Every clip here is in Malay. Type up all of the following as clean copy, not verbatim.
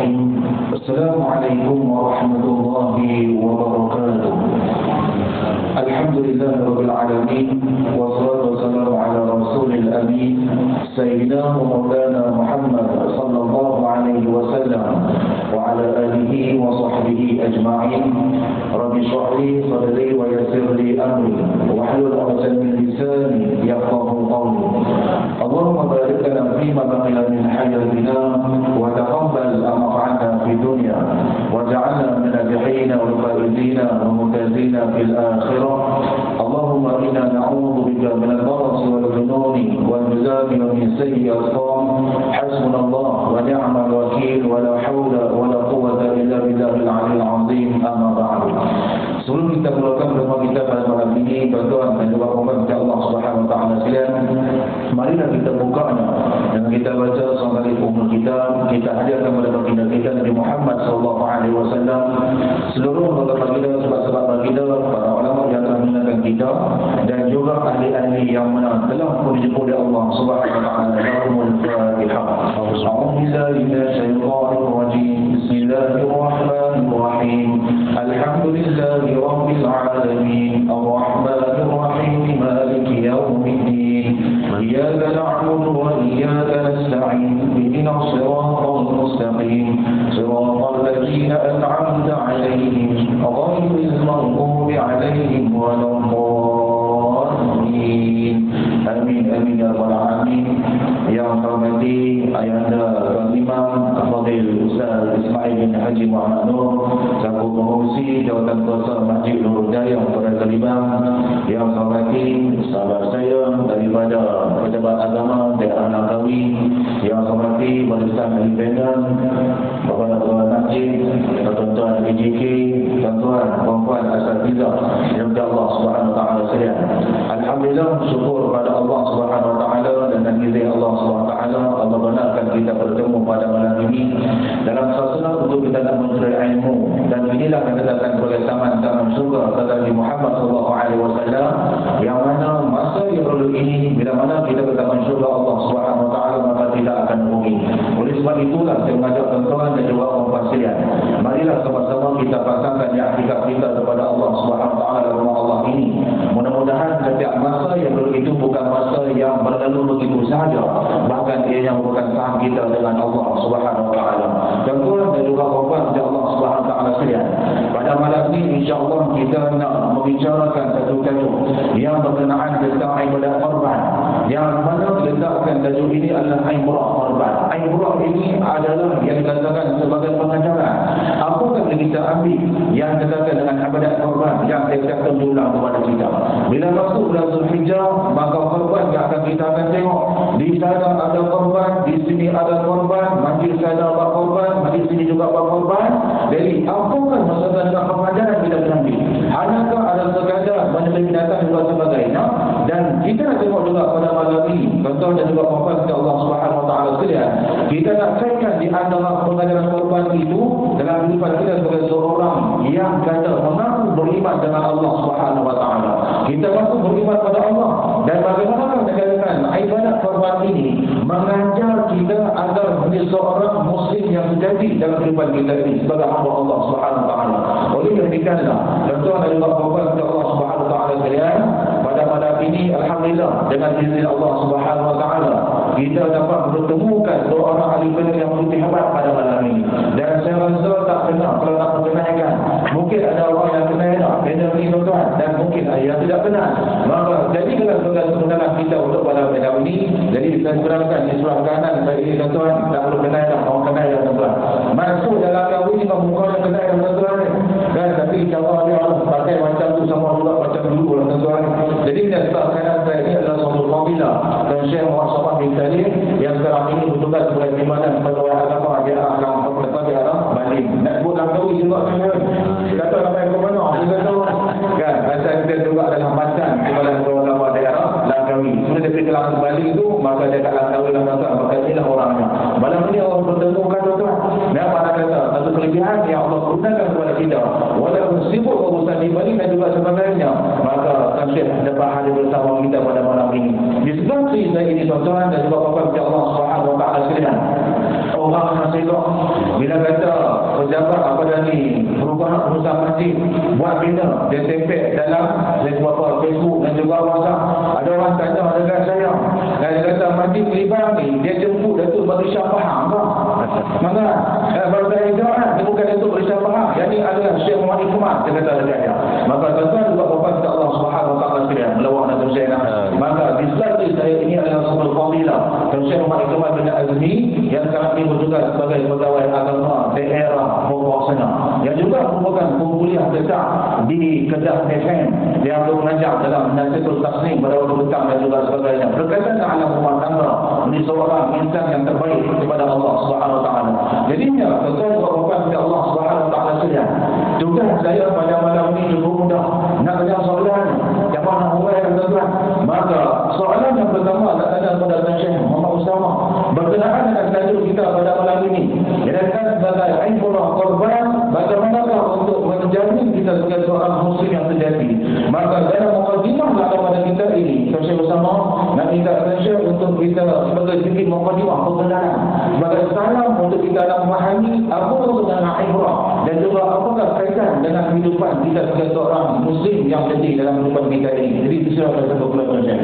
الرحيم. السلام عليكم ورحمة الله وبركاته. الحمد لله رب العالمين، والصلاة والسلام على رسول الأمين سيدنا ومولانا محمد صلى الله عليه وسلم وعلى آله وصحبه أجمعين. رب اشرح لي صدري ويسر لي أمري واحلل عقدة من لساني يفقهوا قولي. اللهم بارك لنا فيما بقي من حياتنا وتقبل أمرنا في الدنيا وجعلنا من الناجحين والفائزين والممتازين في الآخرة. اللهم إنا نعوذ بك من البرص والجنون والجذام ومن سيء الأسقام. حسبنا الله ونعم الوكيل ولا حول ولا قوة إلا بالله العلي العظيم. أما بعد. Sebelum kita mulakan bersama kita pada malam ini, tuan-tuan dan juga puan-puan Allah Subhanahu Wa Taala sekalian, marilah kita bukanya dengan kita baca seorang kali umur kita hadirkan kepada baginda kita Nabi Muhammad sallallahu alaihi wasallam, seluruh ulama kita, sebab-sebab kita, para ulama yang telah mengingatkan kita, dan juga ahli-ahli yang mana telah dijemput oleh Allah Subhanahu Wa Taala. Lahumul Fatihah. A'udzubillahi minasyaitonir rajim. Bismillahirrahmanirrahim. Alhamdulillahi rabbil alamin. Arrahmanir rahim. Maliki yaumiddin. Iyyaka na'budu wa iyyaka nasta'in. Ihdinas siratal mustaqim. Siratal ladzina an'amta 'alaihim ghairil maghdubi 'alaihim waladdallin. Amin amin ya rabbal alamin. Yang terhormati Ayahanda Tuan Imam Fadil Ustaz Ismail bin Haji Muhammad Nur, selaku pengurusi Jawatan Kuasa Masjid Nurul Hidayah Kota Kelibang. Yang terhormati sahabat saya daripada Pejabat Agama Daerah Langkawi. Yang terhormati Barisan Independen, Bapak-Bapak Masjid, tuan-tuan PJK, tuan-tuan puan-puan asatizah yang Allah Subhanahu Wa Taala sekalian. Alhamdulillah, syukur kepada Allah Subhanahu Wa Taala dan izin Allah Subhanahu Wa Taala, Allah benarkan kita bertemu pada malam ini dalam suasana untuk kita nak mencari ilmu, dan inilah yang dikatakan sebagai taman-taman surga kata Nabi Muhammad sallallahu alaihi wasallam, yang mana masa yang perlu ini bila mana kita bertaman surga Allah Subhanahu Wa Taala, maka tidak akan rugi. Oleh sebab itulah saya mengajak tuan-tuan dan juga puan-puan sekalian, marilah sama-sama kita pasangkan i'tikaf kita kepada Allah Subhanahu Wa Taala dalam rumah Allah ini. Mudah-mudahan setiap masa yang perlu itu bukan masa yang berlalu begitu sahaja, bahkan ia yang merupakan saham kita dengan Allah Subhanahu Wa Taala. Tuan-tuan dan juga puan-puan dari Allah Subhanahu Wa Taala sekalian, pada malam ini insya-Allah kita nak membicarakan satu tajuk yang berkenaan tentang ibadat korban, yang mana diletakkan tajuk ini adalah ibadat korban. Ibadat ini adalah yang dikatakan sebagai pengajaran. Apakah yang kita ambil yang dikatakan dengan ibadat korban yang saya katakan diulang kepada kita. Bila masuk bulan Zulhijjah, maka korban yang kita akan tengok di sana ada korban, di sini ada korban, majlis sana ada korban, majlis sini juga ada korban. Jadi apakah maksudnya dengan pengajaran kita ambil? Adakah ada sekadar menyembelih binatang juga sebagainya? Dan kita nak tengok juga pada malam ini, tuan-tuan dan juga puan-puan Allah Subhanahu Wa Taala sekalian, kita nak kaitkan di antara pengajaran korban itu dalam kehidupan kita sebagai seorang yang kata mengaku beriman dengan Allah Subhanahu Wa Taala. Kita mengaku beriman pada Allah, dan bagaimana dikatakan ibadat korban ini mengajar kita agar menjadi seorang muslim yang sejati dalam kehidupan kita ini sebagai hamba Allah Subhanahu Wa Taala. Oleh demikianlah, tuan-tuan dan juga puan-puan Allah Subhanahu Wa Taala sekalian, pada malam ini alhamdulillah dengan izin Allah Subhanahu Wa Taala kita dapat bertemukan dua orang ahli benar yang begitu hebat pada malam ini. Dan saya rasa tak kenal kalau nak perkenalkan. Mungkin ada orang yang kenal benar ni tuan-tuan, dan mungkin yang tidak kenal. Maka jadikanlah sebenarnya kita untuk pada malam ini. Jadi saya serahkan di sebelah kanan saya ini tuan-tuan, tak perlu kenal dah, orang kenal dah tuan-tuan. Masuk dalam kau ini muka yang kenal dah tuan-tuan. Dan tapi cara dia pakai macam tu sama juga macam dulu lah tuan-tuan. Jadi di sebelah kanan saya ini adalah satu fadilah dan Syekh Muhammad Safar bin Salim yang sekarang ini bertugas sebagai pimpinan Pegawai Agama di Arah Bali. Nak sebut Langkawi juga tuan-tuan. Kata ramai ke mana? Kita tahu kan, asal kita juga dalam Banten Pegawai Agama daerah Langkawi. Sudah dia pergi ke Bali itu, maka dia kat Langkawi maka inilah orangnya. Malam ini Allah bertemukan tuan-tuan. Dan pada kata satu kelebihan yang Allah gunakan kepada kita, walaupun sibuk urusan di Bali dan juga sebagainya, maka Syekh dapat hadir bersama kita pada malam ini. Di sebelah saya ini tuan-tuan dan juga bapak Allah Subhanahu Wa Taala sekalian, orang nasihat bila kata pejabat apa dah ni perusahaan masjid buat bina, dia tempel dalam Facebook dan juga WhatsApp. Ada orang tanya dekat saya, dan dia kata masjid Kelibang ni dia jemput Datuk Malaysia Faham tak? Maka baru saya jawab, dia bukan Datuk Malaysia Faham, yang ni adalah Syekh Muhammad Ikhmat, dia kata dekat dia. Maka tuan-tuan juga bapak kita Allah Subhanahu Wa Taala sekalian melawak dan bersyaitan. Maka di slide saya ini adalah sebuah fadilah Syekh Muhammad Ikhmat bin Azmi yang sekarang ini bertugas sebagai pegawai agama daerah Pokok sana, yang juga merupakan kuliah tetap di Kedah FM yang mengajar dalam Nasihatul Tasnim pada waktu petang dan juga sebagainya. Berkaitan dengan rumah tangga, ini seorang insan yang terbaik kepada Allah Subhanahu Wa Taala. Jadinya tuan-tuan bapak kepada Allah Subhanahu Wa Taala sekalian, tugas saya pada malam ini cukup mudah. Nak tanya soalan yang mana uraikan tuan-tuan. Maka soalan yang pertama nak tanya kepada Syekh Muhammad Usama berkenaan dengan tajuk kita pada malam ini. Kira-kira sebagai ibadah korban, bagaimanakah untuk menjamin kita sebagai seorang muslim yang sejati. Maka dalam mukadimah pada kita ini, Syekh Usama nak minta Syekh untuk kita sebagai sedikit mukadimah perkenalan, sebagai salam untuk kita nak memahami apa sebenarnya ibrah dan juga apakah kaitan dengan kehidupan kita sebagai seorang muslim yang sejati dalam kehidupan kita ini. Jadi silakan satu keluarga Syekh.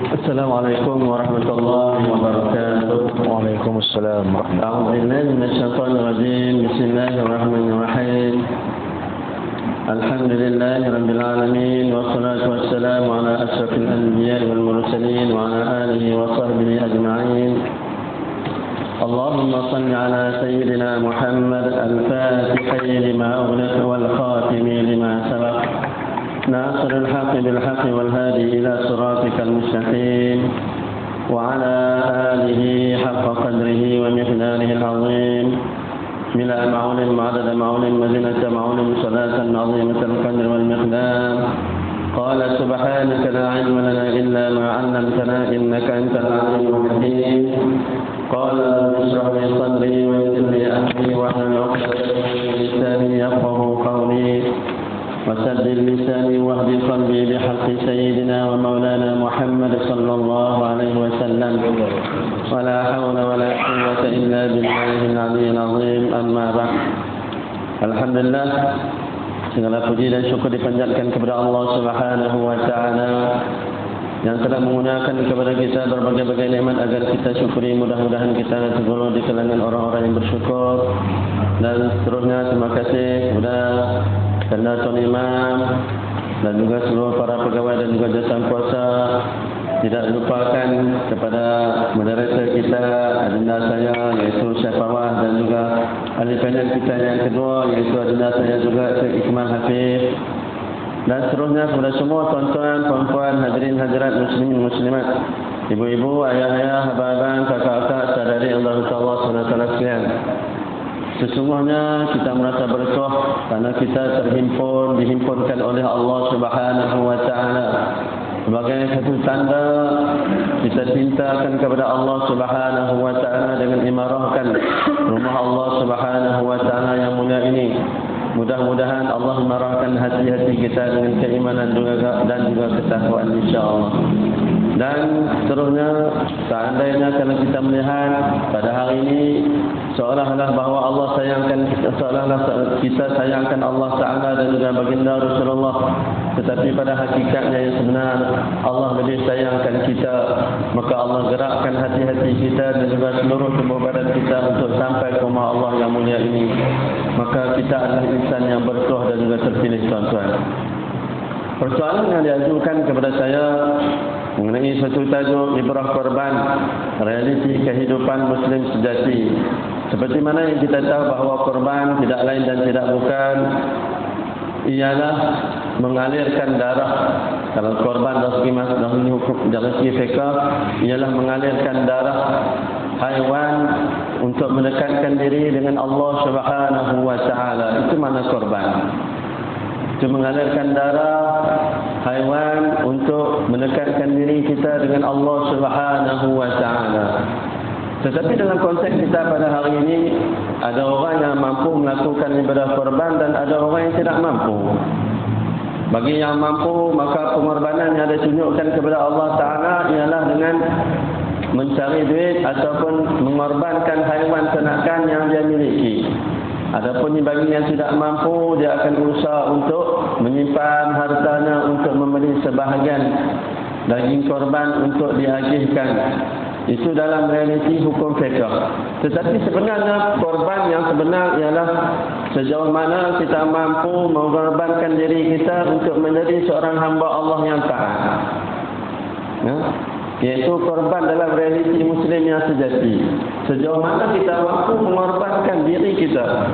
Assalamualaikum warahmatullahi wabarakatuh. Waalaikumsalam warahmatullahi wabarakatuh. A'udzu billahi minasyaitonir rajim. Bismillahirrahmanirrahim. Alhamdulillahi rabbil alamin wassalatu wassalamu ala asyrafil anbiya'i wal mursalin wa ala alihi wa sahbihi ajma'in. Allahumma salli ala sayyidina Muhammad al-Fatihi lima ughliqa wal khatimi lima sabaq. ناصر الحق بالحق والهادي إلى صراطك المستقيم وعلى آله حق قدره ومقداره العظيم ملء معون وعدد معون مزنة معون صلاة عظيمة القدر والمقدار. قال سبحانك لا علم لنا إلا ما علمتنا إنك أنت العليم الحكيم. قال اشرح لي صدري ويسر لي أمري واحلل عقدة من لساني يفقهوا قولي وسدد لساني واهد قلبي بحق سيدنا ومولانا محمد صلى الله عليه وسلم ولا حول ولا قوة إلا بالله العلي العظيم. أما بعد. Alhamdulillah, segala puji dan syukur dipanjatkan kepada Allah Subhanahu Wa Taala yang telah menggunakan kepada kita berbagai-bagai nikmat agar kita syukuri. Mudah-mudahan kita tergolong di kalangan orang-orang yang bersyukur. Dan seterusnya terima kasih kepada Kanda Tuan Imam dan juga seluruh para pegawai dan juga jasa kuasa. Tidak lupakan kepada moderator kita, adinda saya iaitu Syekh Fawaz, dan juga ahli panel kita yang kedua iaitu adinda saya juga Syekh Ikmal Hafiz. Dan seterusnya kepada semua tuan-tuan, puan-puan, hadirin hadirat muslimin muslimat, ibu-ibu, ayah-ayah, abang-abang, kakak-kakak, saudari Allah Taala SWT sekalian. Sesungguhnya kita merasa berkah karena kita dihimpunkan oleh Allah Subhanahu Wa Taala. Sebagai satu tanda kita cintakan kepada Allah Subhanahu Wa Taala dengan imarahkan rumah Allah Subhanahu Wa Taala yang mulia ini. Mudah-mudahan Allah memarahkan hati-hati kita dengan keimanan dan juga ketakwaan insya-Allah. Dan seterusnya, seandainya kalau kita melihat pada hari ini seolah-olah bahawa Allah sayangkan kita, seolah-olah kita sayangkan Allah Ta'ala dan juga baginda Rasulullah, tetapi pada hakikatnya yang sebenar Allah lebih sayangkan kita. Maka Allah gerakkan hati-hati kita dan juga seluruh tubuh badan kita untuk sampai ke rumah Allah yang mulia ini. Maka kita adalah insan yang berkah dan juga terpilih, tuan-tuan. Persoalan yang diajukan kepada saya mengenai satu tajuk ibrah korban, realiti kehidupan muslim sejati. Seperti mana yang kita tahu bahawa korban tidak lain dan tidak bukan ialah mengalirkan darah. Kalau korban dalam hukum dalam fiqh ialah mengalirkan darah haiwan untuk mendekatkan diri dengan Allah Subhanahu Wa Taala. Itu mana korban. Itu mengalirkan darah haiwan untuk mendekatkan diri kita dengan Allah Subhanahu Wa Taala. Tetapi dalam konteks kita pada hari ini, ada orang yang mampu melakukan ibadah korban dan ada orang yang tidak mampu. Bagi yang mampu, maka pengorbanan yang ditunjukkan kepada Allah Ta'ala ialah dengan mencari duit ataupun mengorbankan haiwan ternakan yang dia miliki. Adapun bagi yang tidak mampu, dia akan berusaha untuk menyimpan hartanya untuk membeli sebahagian daging korban untuk diagihkan. Itu dalam realiti hukum fiqh. Tetapi sebenarnya korban yang sebenar ialah sejauh mana kita mampu mengorbankan diri kita untuk menjadi seorang hamba Allah yang taat. Iaitu korban dalam realiti Muslim yang sejati. Sejauh mana kita mampu mengorbankan diri kita.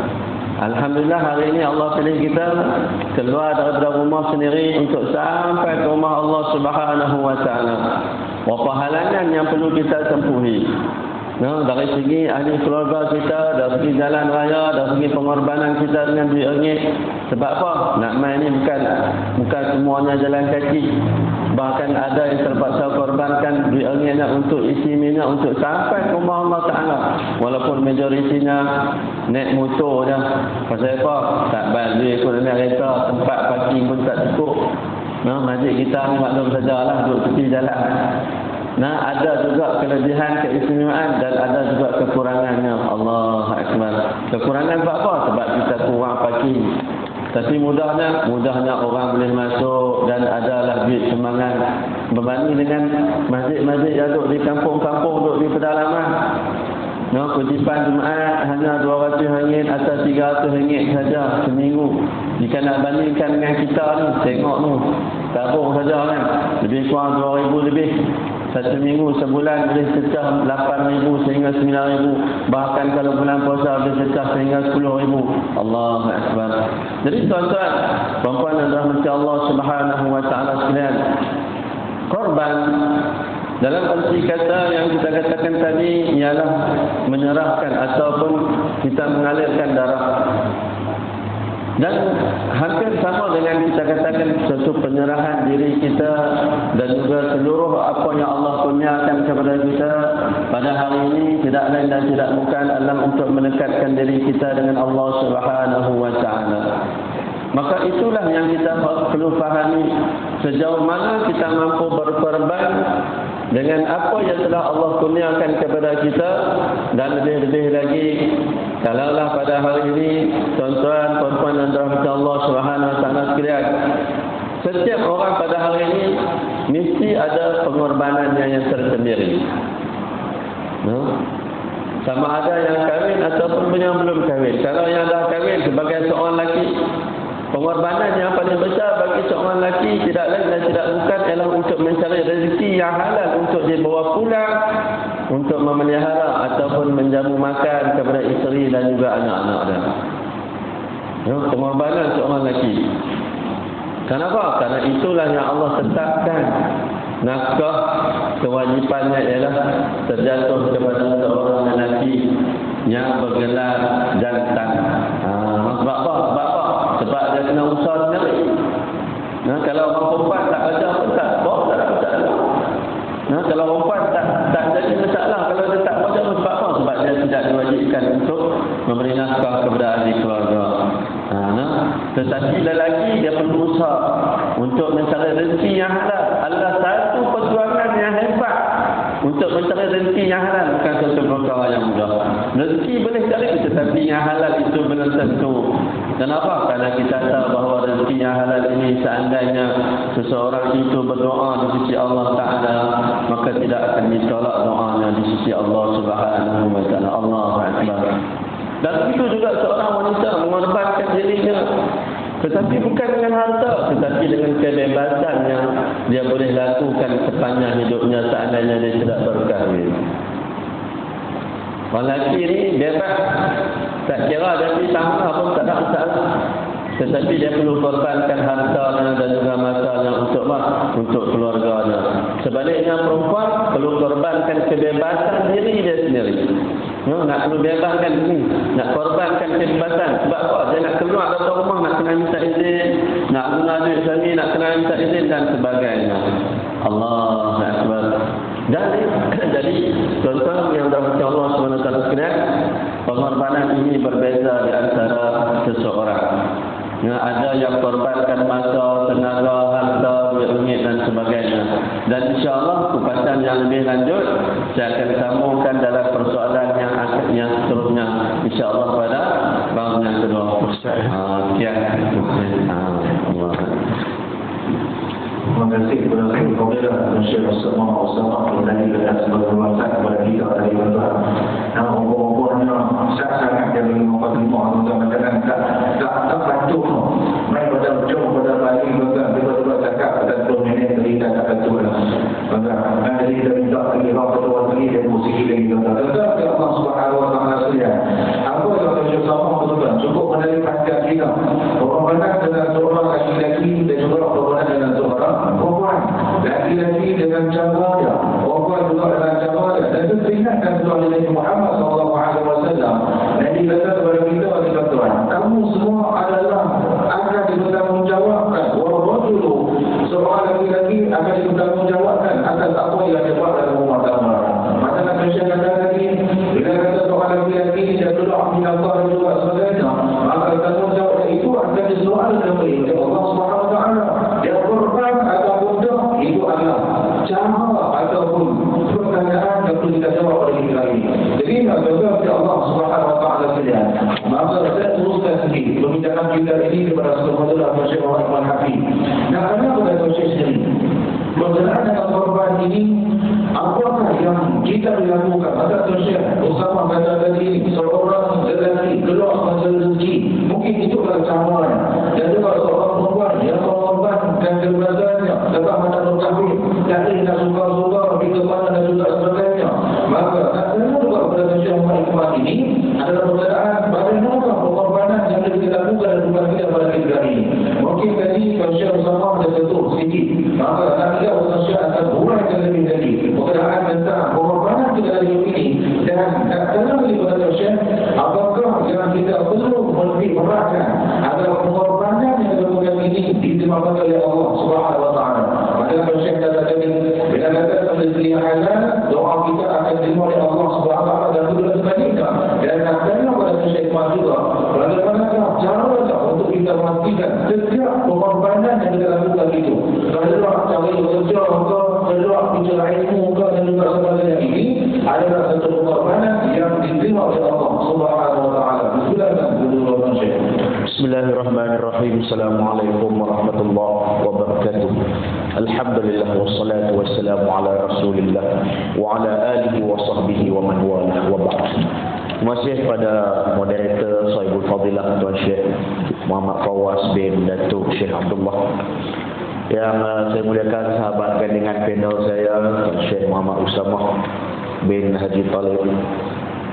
Alhamdulillah hari ini Allah pilih kita keluar daripada rumah sendiri untuk sampai ke rumah Allah Subhanahu wa taala. Berapa halangan yang perlu kita tempuhi. Dari segi ahli keluarga kita, dari segi jalan raya, dari segi pengorbanan kita dengan duit ringgit. Sebab apa? Nak main ni bukan semuanya jalan kaki. Bahkan ada yang terpaksa korbankan duit ringgitnya untuk isi minyak untuk sampai ke rumah Allah Ta'ala. Walaupun majoritinya naik motor je. Pasal apa? Tak balik pun naik kereta, tempat parking pun tak cukup. Masjid kita ni maklum sajalah duduk tepi jalan. Ada juga kelebihan, keistimewaan dan ada juga kekurangannya. Allahu Akbar. Kekurangan apa? Sebab kita kurang parking. Tapi mudahnya orang boleh masuk dan adalah duit semangat berbanding dengan masjid-masjid yang duduk di kampung-kampung, duduk di pedalaman. Kutipan Jumaat hanya RM200 atau RM300 saja seminggu. Jika nak bandingkan dengan kita ni, tengok tu, tabung saja kan, lebih kurang RM2,000 lebih. Satu minggu, sebulan boleh cecah RM8,000 sehingga RM9,000. Bahkan kalau bulan puasa boleh cecah sehingga RM10,000. Allahu Akbar. Jadi tuan-tuan, perempuan dan rahmat Allah Subhanahu wa taala sekalian, korban dalam arti kata yang kita katakan tadi ialah menyerahkan ataupun kita mengalirkan darah. Dan hampir sama dengan kita katakan suatu penyerahan diri kita dan juga seluruh apa yang Allah kurniakan kepada kita pada hari ini tidak lain dan tidak bukan adalah untuk mendekatkan diri kita dengan Allah Subhanahu wa taala. Maka itulah yang kita perlu fahami, sejauh mana kita mampu berkorban dengan apa yang telah Allah kurniakan kepada kita. Dan lebih-lebih lagi, kalaulah pada hari ini tuan-tuan, puan-puan dan rahmat Allah Subhanahu wa taala sekalian, setiap orang pada hari ini mesti ada pengorbanannya yang tersendiri. Sama ada yang kahwin ataupun yang belum kahwin. Kalau yang dah kahwin sebagai seorang lelaki, pengorbanan yang paling besar bagi seorang lelaki tidak lain dan tidak bukan ialah untuk mencari rezeki yang halal untuk dibawa pulang, untuk memelihara ataupun menjamu makan kepada isteri dan juga anak-anak dia. Pengorbanan seorang lelaki. Kenapa? Karena itulah yang Allah tetapkan. Nafkah kewajipannya ialah terjatuh kepada seorang lelaki yang bergelar jantan. Sebab apa? Sebab dia kena usaha sendiri. Kalau orang perempuan tak kerja pun tak ada. Kalau perempuan tak jadi masalah. Kalau dia tak kerja pun sebab apa? Sebab dia tidak diwajibkan untuk memberi nafkah kepada ahli keluarga. Tetapi lelaki dia perlu usaha untuk mencari rezeki yang halal. Allah satu perjuangan yang hebat untuk mencari rezeki yang halal, bukan satu perkara yang mudah. Rezeki boleh cari, tetapi yang halal itu belum tentu. Kenapa? Karena kita tahu bahawa rezeki yang halal ini seandainya seseorang itu berdoa di sisi Allah Ta'ala, maka tidak akan ditolak doanya di sisi Allah Subhanahu wa ta'ala. Allahu Akbar. Dan itu juga seorang wanita mengorbankan dirinya, tetapi bukan dengan harta, tetapi dengan kebebasan yang dia boleh lakukan sepanjang hidupnya seandainya dia tidak berkahwin. Orang lelaki ni bebas, tak kira dia pergi sama pun tak ada masalah. Tetapi dia perlu korbankan hartanya dan juga masanya untuk keluarganya. Sebaliknya perempuan perlu korbankan kebebasan diri dia sendiri. Nak perlu bebaskan ini, nak korbankan kebebasan. Sebab apa? Dia nak keluar dari rumah, nak kena minta izin, nak guna duit suami, nak kena minta izin dan sebagainya. Allahu Akbar. Jadi tuan-tuan yang dirahmati Allah SWT sekalian, pengorbanan ini berbeza di antara seseorang. Ada yang korbankan masa, tenaga, harta, langit dan sebagainya. Dan insya-Allah kupasan yang lebih lanjut saya akan sambungkan dalam persoalan yang seterusnya insya-Allah pada round yang kedua. Sekian. Allah. Terima kasih kepada Fadilah Syekh Muhammad Usama dari dekat sebagai wasiat kepada kita dari Tuhan. Nah, umur-umurnya sangat dari 45 tahun dan tak patuh. Mereka berjauh pada lagi tiba-tiba cakap dan 10 minit cerita tak patuh. Maka dari tak lagi kedua lagi dan musik lagi tetapi Allah Subhanahu wa taala sekalian. Apa yang Syekh Muhammad cukup menerima perhatian kita. Pengorbanan dengan seorang laki-laki dan juga pengorbanan dengan seorang perempuan, laki-laki dengan jawabannya, perempuan juga dengan jawabannya. Dan itu teringatkan kepada Nabi Muhammad SAW. Nabi kata kepada kita, tuan, kamu semua adalah akan dibertanggungjawabkan. Warajulu, seorang laki-laki akan dibertanggungjawabkan atas apa yang dia buat dalam rumah tangga. Maka Nabi kata lagi, bila kata seorang laki-laki dia duduk di Allah dan juga sebagainya, maka tanggungjawab itu akan disoalkan oleh Allah Subhanahu Wa Taala. Dia korban ataupun dah itu adalah cara ataupun pertanyaan yang perlu kita jawab oleh kita ini. Jadi apabila Allah Subhanahu Wa Taala sekalian, maka saya teruskan sedikit pembicaraan kita ini kepada saudara Syekh Muhammad Hafiz. Nah, kenapa kepada Syekh sendiri? Berkenaan dengan korban ini, apakah yang kita lakukan? Maka Syekh Usama kata tadi, seorang lelaki keluar masa rezeki, mungkin itu adalah camaran. Dan juga seorang perempuan yang mengorbankan kebenarannya dalam mana berkahwin, dari nak suka-suka, pergi ke mana dan juga sebagainya. Maka saya juga kepada Syekh Muhammad ini adalah perkataan bagaimana pengorbanan yang kita lakukan dan bukan kita pada kita ini. Mungkin tadi Syekh Usama ada sentuh sedikit. Maka nanti Syekh akan uraikan lebih lagi perkataan tentang pengorbanan kita dari ini. Dan dalam kepada Syekh, apakah yang kita perlu lebih beratkan adalah pengorbanan yang dilakukan ini diterima oleh Allah Subhanahu Wa Taala. Maka Syekh kata tadi, bila kata rezeki halal, doa kita akan diterima oleh Allah Subhanahu Wa Taala dan juga sebaliknya. Dan katanya pada Syekh juga, bagaimanakah cara untuk kita memastikan setiap pengorbanan yang kita lakukan itu, kalau cari kerja ke, kalau bicara ilmu ke dan juga sebagainya ini adalah satu pengorbanan yang diterima oleh Allah Subhanahu Wa Taala. Bismillahirrahmanirrahim. Assalamualaikum warahmatullahi wabarakatuh. Alhamdulillah wassalatu wassalamu ala Rasulillah wa ala alihi wa sahbihi wa man walah wa ba'd. Terima kasih pada moderator Sahibul Fadilah Tuan Syekh Muhammad Fawaz bin Datuk Syekh Abdullah, yang saya muliakan sahabat dengan panel saya Tuan Syekh Muhammad Usama bin Haji Talib,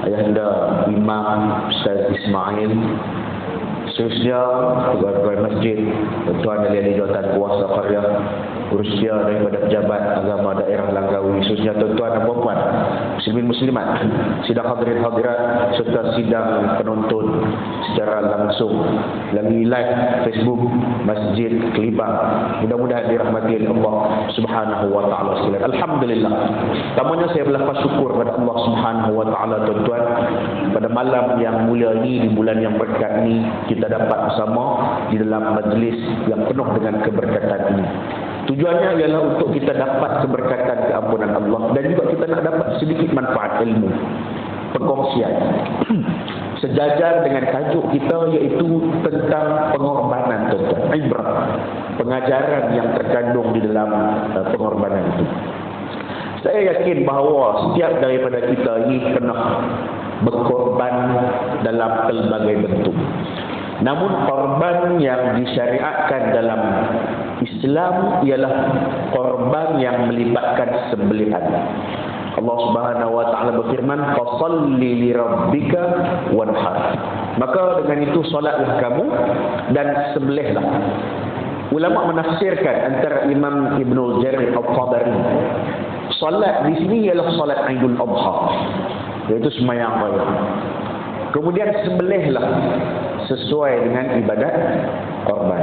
Ayahanda Imam Ustaz Ismail, seterusnya pegawai masjid, Tuan Ahli Jawatan Kuasa Karya, Rusia daripada pejabat agama daerah Langkawi, khususnya tuan-tuan dan puan-puan, muslimin muslimat, sidang hadirin hadirat serta sidang penonton secara langsung melalui live Facebook Masjid Kelibang. Mudah-mudahan dirahmati Allah Subhanahu Wa Taala sekalian. Alhamdulillah. Pertamanya saya berlafaz syukur kepada Allah Subhanahu Wa Taala, tuan-tuan, pada malam yang mulia ini, di bulan yang berkat ini, kita dapat bersama di dalam majlis yang penuh dengan keberkatan ini. Tujuannya ialah untuk kita dapat keberkatan keampunan Allah dan juga kita nak dapat sedikit manfaat ilmu, perkongsian. Sejajar dengan tajuk kita iaitu tentang pengorbanan, tuan-tuan. Ibrah, pengajaran yang terkandung di dalam pengorbanan itu. Saya yakin bahawa setiap daripada kita ini pernah berkorban dalam pelbagai bentuk. Namun korban yang disyariatkan dalam Islam ialah korban yang melibatkan sembelihan. Allah Subhanahu Wa Taala berfirman, "Fasholli li rabbika wanhar." Maka dengan itu solatlah kamu dan sembelihlah. Ulama menafsirkan antara Imam Ibnu Jarir Al-Tabari, solat di sini ialah solat Aidul Adha, iaitu sembahyang raya. Kemudian sembelihlah sesuai dengan ibadat korban.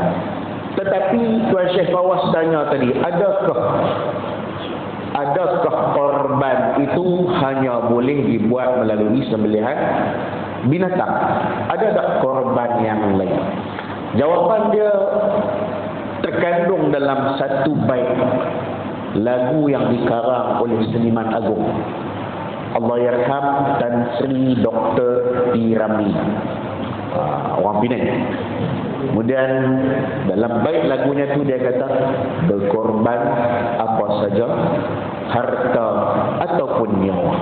Tetapi Tuan Syekh Fawaz tanya tadi, adakah korban itu hanya boleh dibuat melalui sembelihan binatang? Ada tak korban yang lain? Jawapan dia terkandung dalam satu bait lagu yang dikarang oleh seniman agung Allahyarham Tan Sri Dr. P. Ramlee, orang Penang. Kemudian dalam bait lagunya tu dia kata, berkorban apa saja, harta ataupun nyawa,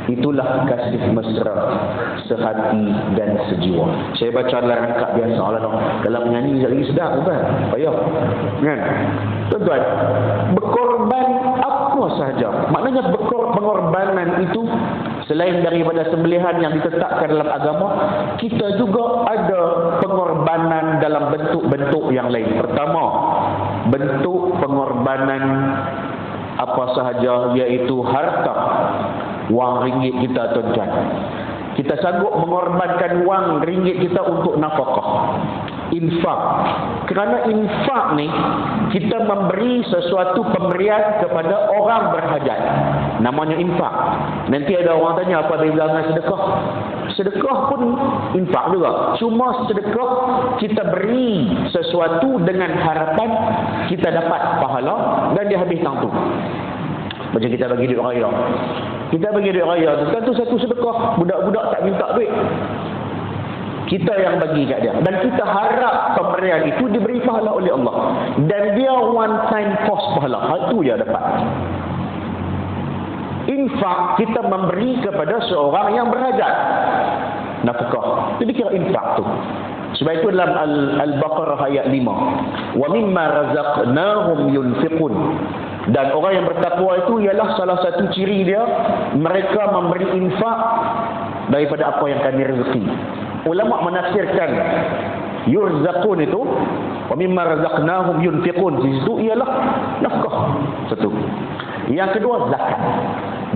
itulah kasih mesra sehati dan sejiwa. Saya baca dalam rangkap biasa lah, kalau menyanyi lagi sedap kan? Payah kan? Tuan-tuan, berkorban apa sahaja. Maknanya pengorbanan itu selain daripada sembelihan yang ditetapkan dalam agama, kita juga ada pengorbanan dalam bentuk-bentuk yang lain. Pertama, bentuk pengorbanan apa sahaja, iaitu harta, wang ringgit kita, tuan-tuan. Kita sanggup mengorbankan wang ringgit kita untuk nafkah, infak. Kerana infak ni, kita memberi sesuatu pemberian kepada orang berhajat, namanya infak. Nanti ada orang tanya, apa beza dengan sedekah? Sedekah pun infak juga, cuma sedekah kita beri sesuatu dengan harapan kita dapat pahala dan dia habis tang tu. Macam kita bagi duit raya. Kita bagi duit raya tu, tentu satu sedekah. Budak-budak tak minta duit, kita yang bagi kat dia. Dan kita harap pemberian itu diberi pahala oleh Allah. Dan dia one time cost pahala. Hal tu dia dapat. Infak, kita memberi kepada seorang yang berhajat nafkah. Jadi kira infak tu. Sebab itu dalam Al-Baqarah ayat 5, wa mimma razaqnahum yunfiqun. Dan orang yang bertakwa itu ialah salah satu ciri dia, mereka memberi infak daripada apa yang kami rezeki. Ulama menafsirkan yurzaqun itu, wa mimma razaqnahum yunfiqun, itu ialah nafkah. Satu. Yang kedua, zakat.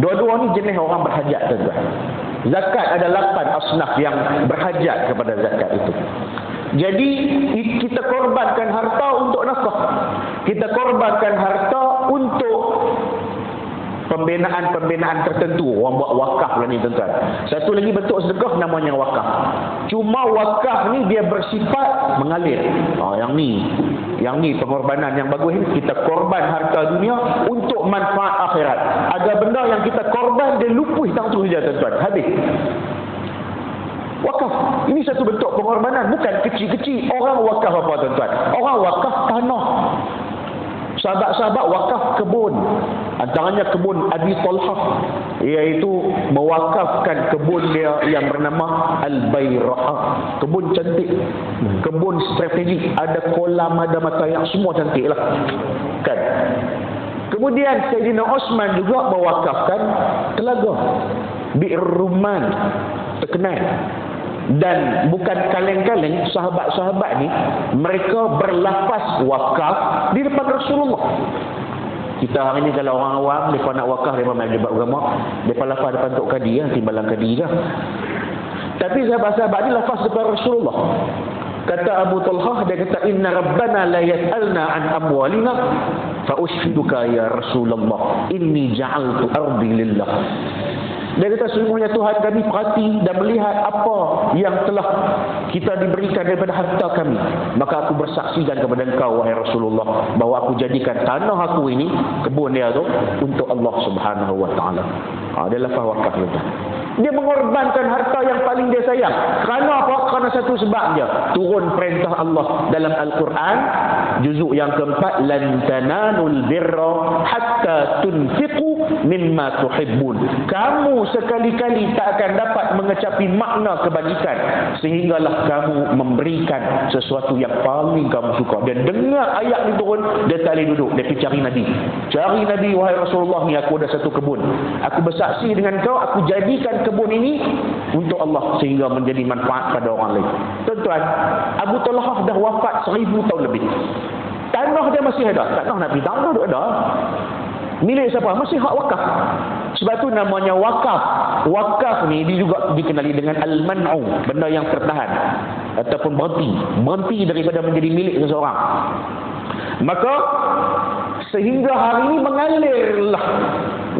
Dua-dua ni jenis orang berhajat, tuan-tuan. Zakat ada 8 asnaf yang berhajat kepada zakat itu. Jadi kita korbankan harta untuk nafkah. Kita korbankan harta untuk pembinaan tertentu. Orang buat wakaf lah ni, tuan-tuan. Satu lagi bentuk sedekah namanya wakaf. Cuma wakaf ni dia bersifat mengalir. Yang ni pengorbanan yang bagus ni, kita korban harta dunia untuk manfaat akhirat. Ada benda yang kita korban, dia lupuh tang tu saja, tuan-tuan. Habis. Wakaf, ini satu bentuk pengorbanan, bukan kecil-kecil. Orang wakaf apa, tuan-tuan? Orang wakaf tanah. Sahabat-sahabat wakaf kebun. Antaranya kebun Abi Talhah, iaitu mewakafkan kebun dia yang bernama Al-Bayra'ah. Kebun cantik, kebun strategik, ada kolam, ada matayang, semua cantik lah kan. Kemudian Sayyidina Osman juga mewakafkan telaga Bi'r Rumman, terkenal. Dan bukan kaleng-kaleng, sahabat-sahabat ni mereka berlafaz wakaf di depan Rasulullah. Kita hari ni kalau orang awam, mereka nak wakaf, mereka main debat agama, mereka lafaz depan Tok Kadi lah, timbalan Kadi lah. Tapi sahabat-sahabat ni lafaz depan Rasulullah. Kata Abu Talhah, dia kata, inna rabbana la yas'alna an amwalina fa ushhiduka ya Rasulullah inni ja'altu ardi lillah. Dia kata, sesungguhnya Tuhan kami perhati dan melihat apa yang telah kita diberikan daripada harta kami. Maka aku bersaksikan kepada engkau, wahai Rasulullah, bahawa aku jadikan tanah aku ini, kebun dia tu, untuk Allah Subhanahu wa ta'ala. Dia lafaz wakaf tu. Dia mengorbankan harta yang paling dia sayang. Kerana apa? Kerana satu sebab dia. Turun perintah Allah dalam Al-Quran, juzuk yang keempat, lan tanalul birra hatta tunfiqu mimma tuhibbun. Kamu sekali-kali tak akan dapat mengecapi makna kebajikan sehinggalah kamu memberikan sesuatu yang paling kamu suka. Dia dengar ayat ni turun, dia tak boleh duduk, dia pergi cari Nabi. Cari Nabi, wahai Rasulullah, ni aku ada satu kebun. Aku bersaksi dengan kau, aku jadikan kebun ini untuk Allah sehingga menjadi manfaat pada orang lain. Tuan-tuan, Abu Talhah dah wafat 1000 tahun lebih. Tanah dia masih ada. Tanah Nabi, tanah dia ada. Milik siapa? Masih hak wakaf. Sebab tu namanya wakaf. Wakaf ni dia juga dikenali dengan al-man'u, benda yang tertahan ataupun berhenti daripada menjadi milik seseorang. Maka sehingga hari ini mengalirlah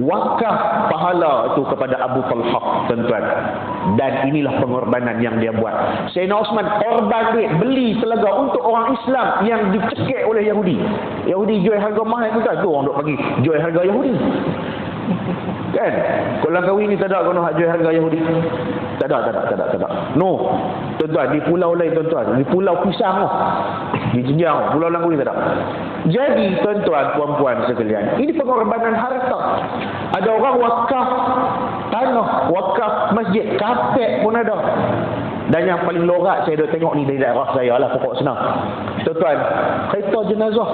wakaf pahala itu kepada Abu Talhah, tuan-tuan. Dan inilah pengorbanan yang dia buat. Sayyidina Osman korban duit beli telaga untuk orang Islam yang dicekik oleh Yahudi. Yahudi jual harga mahal tu kan, tu orang duk pergi jual harga Yahudi. Kan? Kalau Langkawi ni tak ada kena hak jual harga Yahudi. Tak ada. No. Tuan-tuan, di pulau lain tuan-tuan, di pulau Pisang di Jenjang, pulau Langkawi tak ada. Jadi tuan-tuan, puan-puan sekalian, ini pengorbanan harta. Ada orang wakaf tanah, wakaf masjid, kapek pun ada. Dan yang paling lorat saya dah tengok ni dari daerah saya lah, pokok senang. Tuan-tuan, kereta jenazah.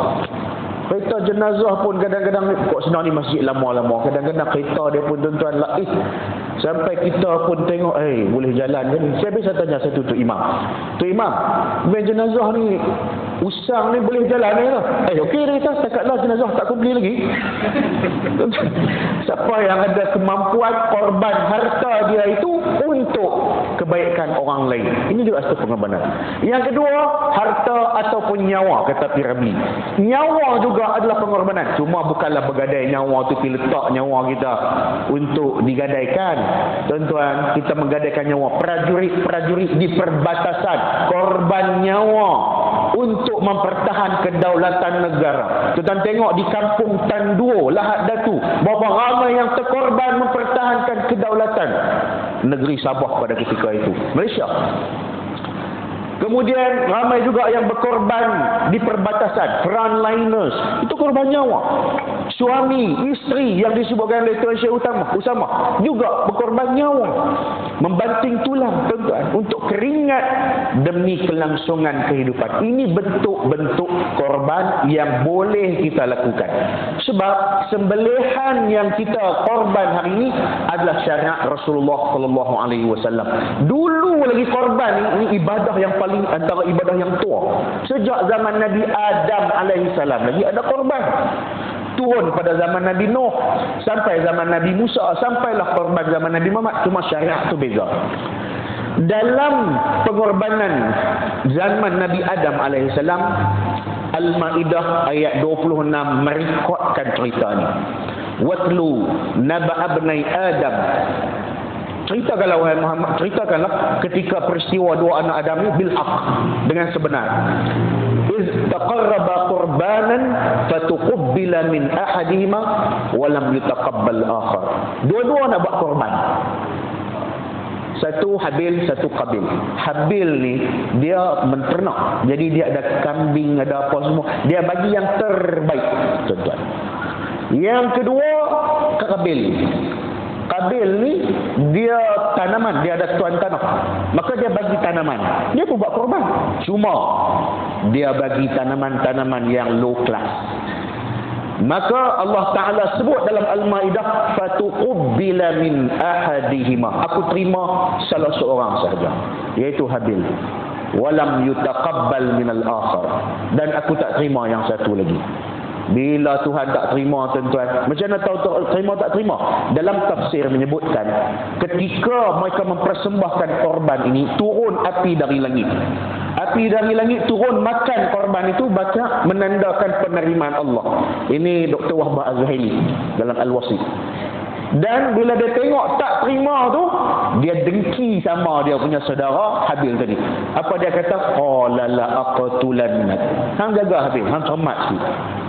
Kereta jenazah pun kadang-kadang kok senang ni masjid lama-lama. Kadang-kadang kereta dia pun tuan-tuan lah. Sampai kita pun tengok, boleh jalan kan. Saya biasa tanya satu tu imam. Tu imam, main jenazah ni, usang ni boleh jalan ni lah. Okey dia kata, setakat lah jenazah tak beli lagi. Siapa yang ada kemampuan korban harta dia itu untuk kebaikan orang lain. Ini juga satu pengorbanan. Yang kedua, harta ataupun nyawa, kata Pirabi. Nyawa juga adalah pengorbanan. Cuma bukanlah bergadai nyawa tu, letak nyawa kita untuk digadaikan. Tuan-tuan, kita menggadaikan nyawa. Prajurit-prajurit di perbatasan korban nyawa untuk mempertahan kedaulatan negara. Tuan-tuan tengok di kampung Tanduo, Lahad Datu, berapa ramai yang terkorban mempertahankan kedaulatan negeri Sabah pada ketika itu, Malaysia. Kemudian ramai juga yang berkorban di perbatasan, frontliners, itu korban nyawa. Suami, isteri yang disebutkan oleh Tuan Syekh Usama juga berkorban nyawa, membanting tulang tuan-tuan untuk keringat demi kelangsungan kehidupan. Ini bentuk-bentuk korban yang boleh kita lakukan. Sebab sembelihan yang kita korban hari ini adalah syariat Rasulullah sallallahu alaihi wasallam. Dulu lagi korban ini ibadah yang paling antara ibadah yang tua. Sejak zaman Nabi Adam alaihi salam lagi ada korban. Turun pada zaman Nabi Nuh sampai zaman Nabi Musa, sampailah korban zaman Nabi Muhammad. Cuma syariat tu beza. Dalam pengorbanan zaman Nabi Adam alaihissalam, Al-Maidah ayat 26 merekodkan cerita ni. Watlu naba abnai Adam. Ceritakanlah wahai Muhammad, ceritakanlah ketika peristiwa dua anak Adam ni bil haq, dengan sebenar. Iz taqarraba qurbanan fatuqabbala min ahadihima wa lam yutaqabbal akhar. Dua-dua nak buat korban. Satu Habil, satu Qabil. Habil ni dia menternak. Jadi dia ada kambing, ada apa semua. Dia bagi yang terbaik, tuan-tuan. Yang kedua Qabil. Qabil ni dia tanaman, dia ada tuan tanah. Maka dia bagi tanaman. Dia pun buat korban. Cuma dia bagi tanaman-tanaman yang low class. Maka Allah Ta'ala sebut dalam Al-Maidah, fatuqubbila min ahadihima. Aku terima salah seorang sahaja, iaitu Habil. Walam yutaqabbal minal akhar. Dan aku tak terima yang satu lagi. Bila Tuhan tak terima, tuan-tuan, macam mana tahu terima tak terima? Dalam tafsir menyebutkan, ketika mereka mempersembahkan korban ini, turun api dari langit. Api dari langit turun makan korban itu, baca menandakan penerimaan Allah. Ini Dr. Wahbah Az-Zuhaili dalam Al-Wasit. Dan bila dia tengok tak terima tu, dia dengki sama dia punya saudara Habil tadi. Apa dia kata? Qala la aqtulannak. Hang jaga Habil, hang cermat sikit.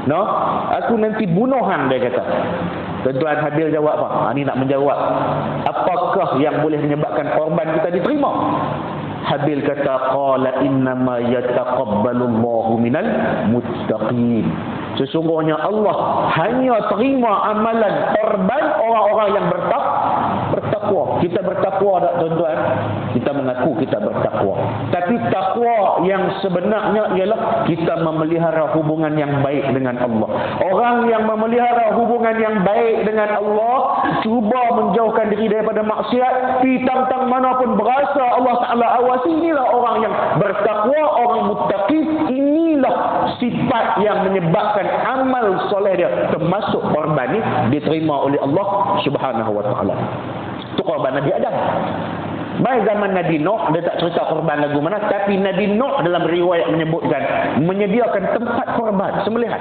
No, aku nanti bunuh hang, dia kata. Tuan-tuan, Habil jawab apa? Ini nak menjawab apakah yang boleh menyebabkan korban kita diterima. Habil kata, qala innama yataqabbalullahu minal muttaqin. Sesungguhnya Allah hanya terima amalan korban orang-orang yang bertakwa. Kita bertakwa tak, tuan-tuan? Kita mengaku kita bertakwa. Tapi takwa yang sebenarnya ialah kita memelihara hubungan yang baik dengan Allah. Orang yang memelihara hubungan yang baik dengan Allah, cuba menjauhkan diri daripada maksiat, pi tang-tang manapun berasa Allah Ta'ala awasi, inilah orang yang bertakwa, orang muttaqin. Inilah sifat yang menyebabkan amal soleh dia, termasuk korban ni, diterima oleh Allah Subhanahu wa Ta'ala. Itu korban Nabi Adam. Baik zaman Nabi Nuh, dia tak cerita korban lagu mana, tapi Nabi Nuh dalam riwayat menyebutkan menyediakan tempat korban, sembelihan.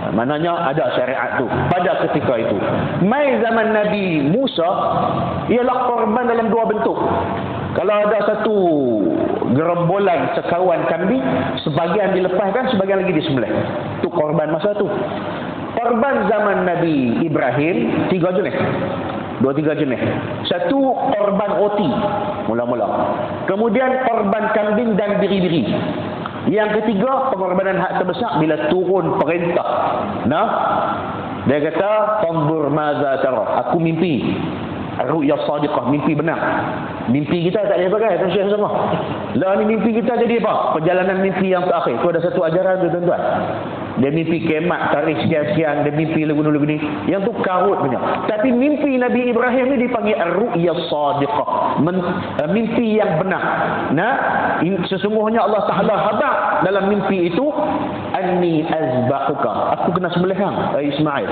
Maknanya ada syariat tu pada ketika itu. Mai zaman Nabi Musa ialah korban dalam dua bentuk. Kalau ada satu gerombolan sekawan kambing, sebagian dilepaskan, sebagian lagi disembelih. Itu korban masa tu. Korban zaman Nabi Ibrahim 3 jenis. 2-3 jenis. Satu korban roti mula-mula. Kemudian korban kambing dan biri-biri. Yang ketiga, pengorbanan hak terbesar bila turun perintah. Nah, dia kata, "Fanzur madza tara." Aku mimpi. Ru'ya sadiqah, mimpi benar. Mimpi kita tak boleh pakai, tuan Syekh semua. Lah ni mimpi kita jadi apa? Perjalanan mimpi yang terakhir. Tu ada satu ajaran tu tuan-tuan. Dia mimpi kemat, tarikh sekian-sekian, dia mimpi lagu-lagu ni. Yang tu karut punya. Tapi mimpi Nabi Ibrahim ni dipanggil ar-ru'ya sadiqah. Mimpi yang benar. Nah, sesungguhnya Allah Taala habaq dalam mimpi itu, anni azbahuka. Aku kena sembelih hang, Ismail.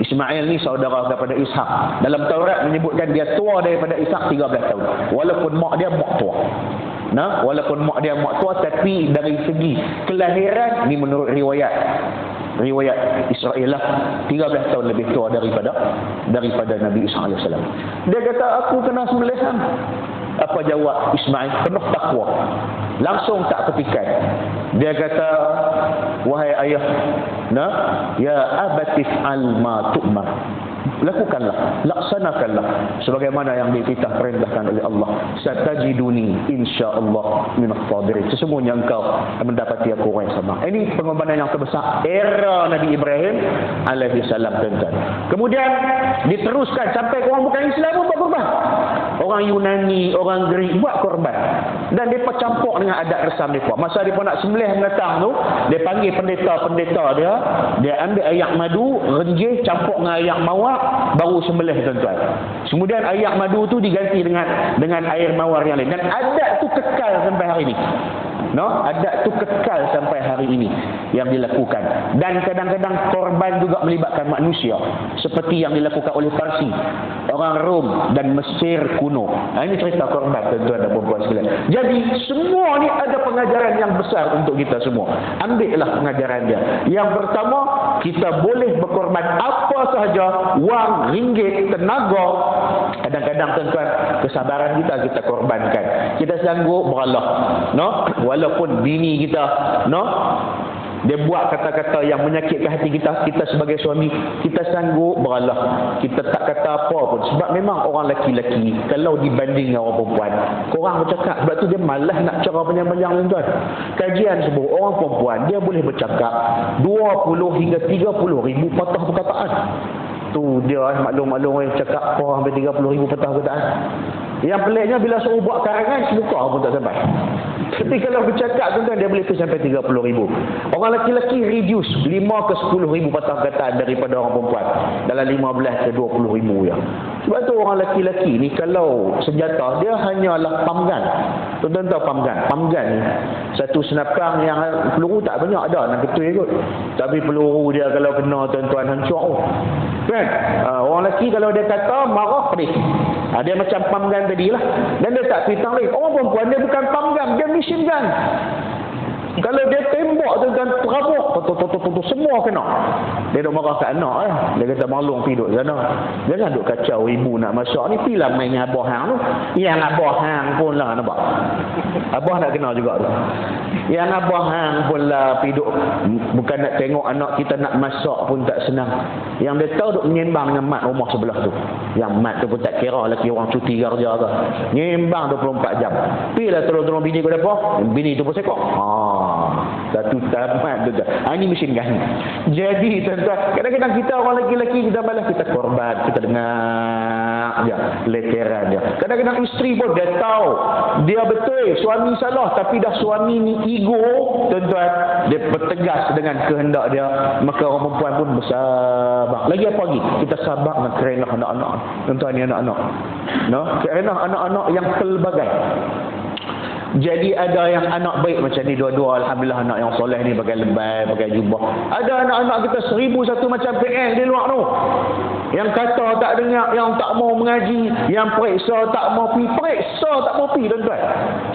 Ismail ni saudara kepada Ishak. Dalam Taurat menyebutkan dia tua daripada Ishak 13 tahun. Walaupun mak dia mak tua. Nah, walaupun mak dia mak tua, tapi dari segi kelahiran ni menurut riwayat Israel lah 13 tahun lebih tua daripada Nabi Isa AS. Dia kata, aku kena sembelih hang. Apa jawab Ismail? Penuh takwa. Langsung tak ketikan. Dia kata, wahai ayah, nah, ya abatif al ma tu'mar. Lakukanlah, laksanakanlah sebagaimana yang dititah perintahkan oleh Allah. Satajiduni insyaallah minal sabirin. Sesungguhnya engkau mendapati aku orang yang sabar. Ini pengorbanan yang terbesar era Nabi Ibrahim alaihi salam, tuan-tuan. Kemudian diteruskan sampai orang bukan Islam pun buat korban. Orang Yunani, orang Greek buat korban. Dan mereka campur dengan adat resam mereka. Masa mereka nak sembelih mengatang tu, dia panggil pendeta-pendeta dia ambil ayak madu, renjih, campur dengan ayak mawar, baru sembelih, tuan-tuan. Kemudian ayak madu tu diganti dengan air mawar yang lain. Dan adat tu kekal sampai hari ini. No, adat tu kekal sampai hari ini yang dilakukan. Dan kadang-kadang korban juga melibatkan manusia, seperti yang dilakukan oleh Parsi, orang Rom dan Mesir kuno. Ini cerita korban, tuan-tuan dan puan-puan sekalian. Jadi semua ni ada pengajaran yang besar untuk kita semua. Ambillah pengajaran dia. Yang pertama, kita boleh berkorban apa sahaja, wang, ringgit, tenaga. Kadang-kadang, tuan-tuan, kesabaran kita korbankan. Kita sanggup beralah, no? Walaupun bini kita, no, dia buat kata-kata yang menyakitkan hati kita sebagai suami, kita sanggup beralah. Kita tak kata apa pun. Sebab memang orang lelaki-lelaki, kalau dibanding dengan orang perempuan, korang bercakap. Sebab tu dia malas nak cara panjang-panjang, tuan-tuan. Kajian sebut orang perempuan, dia boleh bercakap 20 hingga 30 ribu patah perkataan. Tu dia maklum-maklum yang cakap orang sampai 30 ribu patah perkataan. Yang peliknya bila suruh buat karangan, sebuka pun tak sampai. Tapi kalau bercakap, tuan-tuan, dia boleh tu sampai 30 ribu. Orang lelaki reduce 5 ke 10 ribu patah perkataan daripada orang perempuan. Dalam 15 ke 20 ribu ya. Sebab tu orang lelaki-lelaki ni kalau senjata, dia hanyalah pumgun. Tuan-tuan tahu pumgun? Pumgun ni satu senapang yang peluru tak banyak ada, nak betul kot. Tapi peluru dia kalau kena, tuan-tuan, hancur. Kan? Orang lelaki kalau dia kata marah, pedih. Dia macam pumgun tadi lah. Dan dia tak fitang lagi. Orang perempuan dia bukan pumgun, dia machine gun. Kalau dia tembak, tuan-tuan, terabuk, semua kena. Dia duk marah kat anak lah. Dia kata, malung pergi duduk sana. Jangan duk kacau ibu nak masak ni. Pilah main dengan abah hang tu. Yang abah hang pun lah, nampak. Abah nak kena juga tu. Yang abah hang pun lah pergi duduk. Bukan nak tengok anak kita nak masak pun tak senang. Yang dia tahu duk menyembang dengan mat rumah sebelah tu. Yang mat tu pun tak kira lelaki orang cuti kerja ke. Nyembang 24 jam. Pilah tolong-tolong bini kau apa? Bini tu pun sekok. Satu tamat tu. Ini mesin gun. Jadi, tuan-tuan, kadang-kadang kita orang lelaki-lelaki, kita malas, kita korban, kita dengar je leteran dia. Kadang-kadang isteri pun dia tahu dia betul, suami salah, tapi dah suami ni ego, tuan-tuan, dia bertegas dengan kehendak dia, maka orang perempuan pun bersabar. Lagi apa lagi? Kita sabar dengan kerana anak-anak. Tuan-tuan, ni anak-anak, no? Kerana anak-anak yang pelbagai. Jadi ada yang anak baik macam ni, dua-dua alhamdulillah, anak yang soleh ni pakai lebay, pakai jubah. Ada anak-anak kita 1001 macam PN di luar tu, yang kata tak dengar, yang tak mau mengaji, yang periksa tak mau pergi, tuan-tuan.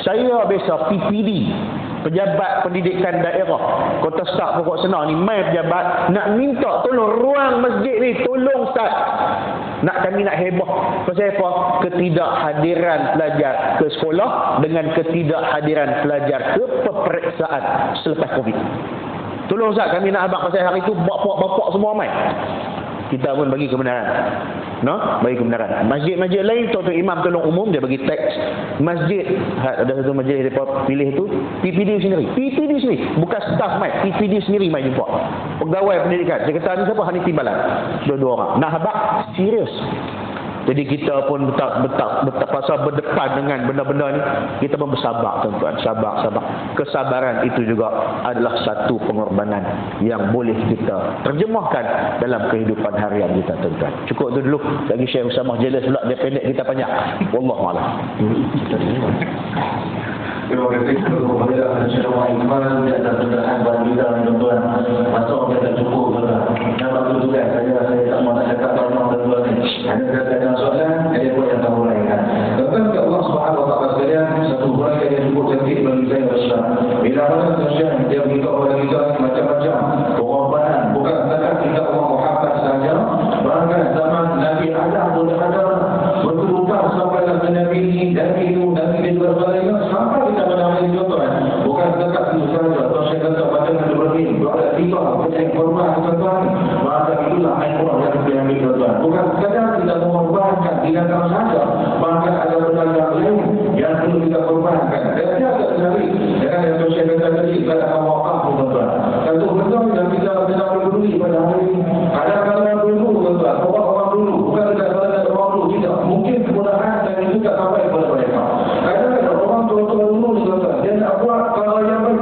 Saya biasa PPD, pejabat pendidikan daerah Kota Staf Pokok Senar ni, mai pejabat nak minta tolong ruang masjid ni, tolong Ustaz. Kami nak heboh. Pasal apa? Ketidakhadiran pelajar ke sekolah dengan ketidakhadiran pelajar ke peperiksaan selepas Covid. Tolong Ustaz, kami nak abang pasal hari itu bapak-bapak semua mai. Kita pun bagi kebenaran. Bagi kebenaran. Masjid-masjid lain, tuan imam tolong umum, dia bagi teks. Masjid, ada satu masjid dia pilih tu, PPD sendiri. Bukan staf mai, PPD sendiri mai jumpa. Pegawai pendidikan. Sekretari ni siapa? Hanif Timbalan. Dua orang. Nak habaq serius. Jadi kita pun pasal berdepan dengan benda-benda ni, kita pun bersabar tuan-tuan. Sabar. Kesabaran itu juga adalah satu pengorbanan yang boleh kita terjemahkan dalam kehidupan harian kita tuan-tuan. Cukup tu dulu. Lagi Syekh Usamah jelas pula, dia pendek kita panjang. Wallahualam. Terima kasih kepada Syekh Iqbal dan tuan-tuan kita tuan-tuan. Masuk kita cukup tuan-tuan. Nampak tu juga saya tak mahu nak cakap banyak tuan-tuan ni. Ada soalan, ada pun yang tahu lainkan. Tuan-tuan ke Allah Subhanahu wa taala sekalian, satu hal yang cukup cantik bagi saya besar. Bila mana Syekh dia beritahu kepada kita macam-macam pengorbanan, bukan sekadar kita Allah Muhammad saja, bahkan zaman Nabi Adam pun ada berturutan sampai ke Nabi Nabi berbagai sampai kita pada hari ini tuan-tuan. Bukan sekadar itu saja. Syekh kata baca Ibrahim, doa tiba penyayang korban tuan-tuan. Maka itulah ayat yang diambil tuan-tuan. Bukan sekadar kita mengorbankan tindakan saja, maka ada benda lain yang perlu kita korbankan. Dan dia agak menarik dengan yang Syekh kata tadi, kata wakaf tuan-tuan. Satu benda yang kita tidak peduli pada hari ini. Kadang-kadang dulu tuan-tuan, orang dulu, bukan kadang-kadang orang dulu, tidak. Mungkin kemudahan dan itu tak sampai kepada mereka. Kadang-kadang orang tua-tua dulu tuan-tuan, dia nak buat kalau yang baik,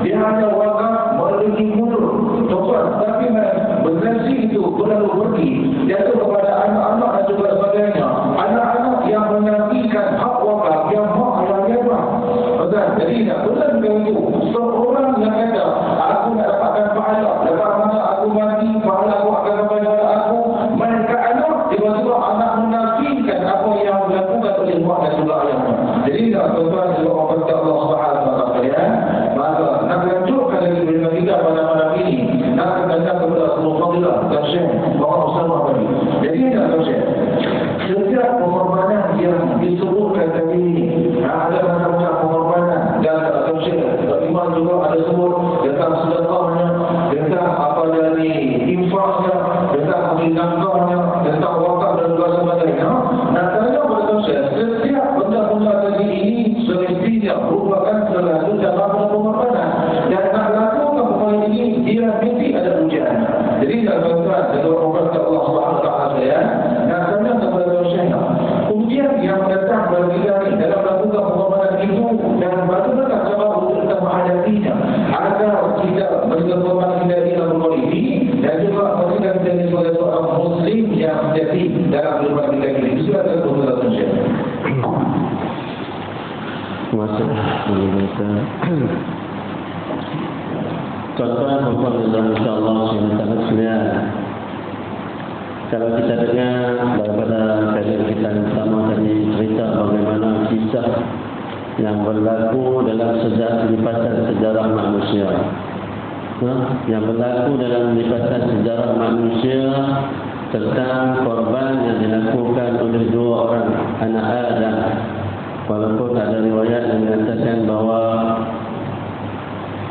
dia hanya wakaf memiliki mundur tuan-tuan. Tapi berkasi itu berlalu pergi, jatuh kepada anak-anak dan juga sebagainya. Anak-anak yang menafikan hak wakaf, yang hak halal hebat. Jadi tak benar itu. Seorang yang kata, aku nak dapatkan pahala, lepas mana aku mati, pahala aku akan kepada aku. Mereka anak, tiba-tiba anak menafikan apa yang dilakukan oleh mak dan juga ayahnya. Jadi tuan-tuan, kalau orang kata Allah Subhanahu wa taala, maka nak lanjutkan lagi dengan kita pada malam ini. Nak datang kepada semua fadilah dan Syekh Muhammad Usama tadi. Jadi Syekh, setiap pengorbanan yang disebutkan tadi ini, ada macam-macam pengorbanan dan Syekh Imam juga ada sebut tentang sedekahnya, tentang apa dari infaknya, tentang nafkahnya, tentang wakaf dan juga sebagainya. Nak tanya kepada Syekh, setiap benda-benda tadi ini semestinya merupakan selalu dalam pengorbanan. Dan nak lakukan perkara ini, dia mesti ada ujian. Jadi tuan-tuan, kalau orang kata Allah Subhanahu wa taala saya, nak tanya kepada Syekh, ujian yang datang bagi kita ini dalam melakukan pengorbanan itu dan bagaimana cara untuk kita menghadapinya agar kita menjadi korban dari Allah ini dan juga menjadi kita sebagai seorang Muslim yang jadi dalam kehidupan kita ini. Silakan tuan-tuan Syekh. Tuan-tuan, alhamdulillah, insyaAllah sangat sekalian. Kalau kita dengar daripada kajian kita sama tadi cerita bagaimana kisah yang berlaku dalam lipatan sejarah manusia, yang berlaku dalam lipatan sejarah manusia tentang korban yang dilakukan oleh dua orang anak Adam. Walaupun ada riwayat yang mengatakan bahawa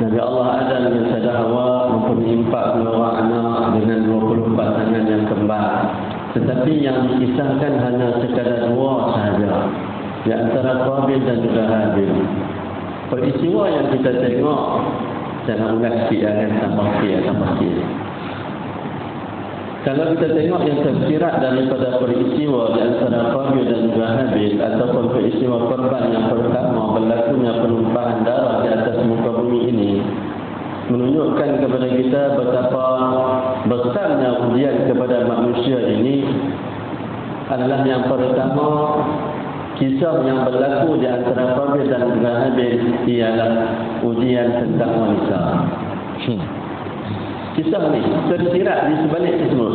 Nabi Allah Adam dan Sayyidah Hawa mempunyai 40 orang anak dengan 20 pasangan yang kembar. Tetapi yang dikisahkan hanya sekadar dua sahaja, di antara Qabil dan juga Habil. Peristiwa yang kita tengok, saya nak ulas sikit tambah sikit. Kalau kita tengok yang tersirat daripada peristiwa di antara Qabil dan juga Habil, ataupun peristiwa korban yang pertama berlakunya penumpahan darah di atas muka bumi ini, menunjukkan kepada kita betapa besarnya ujian kepada manusia ini. Adalah yang pertama, kisah yang berlaku di antara Qabil dan juga Habil ialah ujian tentang wanita. Kisah ni tersirat di sebalik tersebut.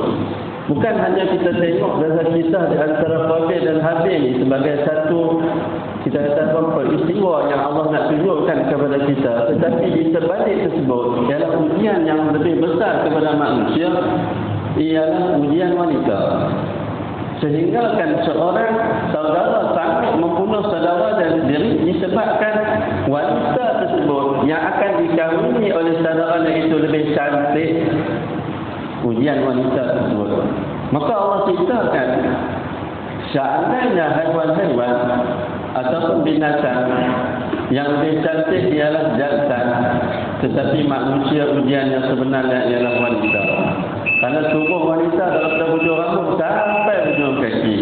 Bukan hanya kita tengok dasar kisah di antara Qabil dan Habil ni sebagai satu kita kata apa peristiwa yang Allah nak tunjukkan kepada kita, tetapi di sebalik tersebut ialah ujian yang lebih besar kepada manusia, ialah ujian wanita. Sehingga kan seorang saudara sanggup membunuh saudara dan sendiri disebabkan wanita tersebut yang akan dikawini oleh saudaranya itu lebih cantik. Ujian wanita tersebut. Maka Allah ceritakan, seandainya haiwan-haiwan ataupun binatang yang lebih cantik ialah jantan, tetapi manusia ujian yang sebenarnya ialah wanita. Karena tubuh wanita daripada hujung rambut sampai hujung kaki.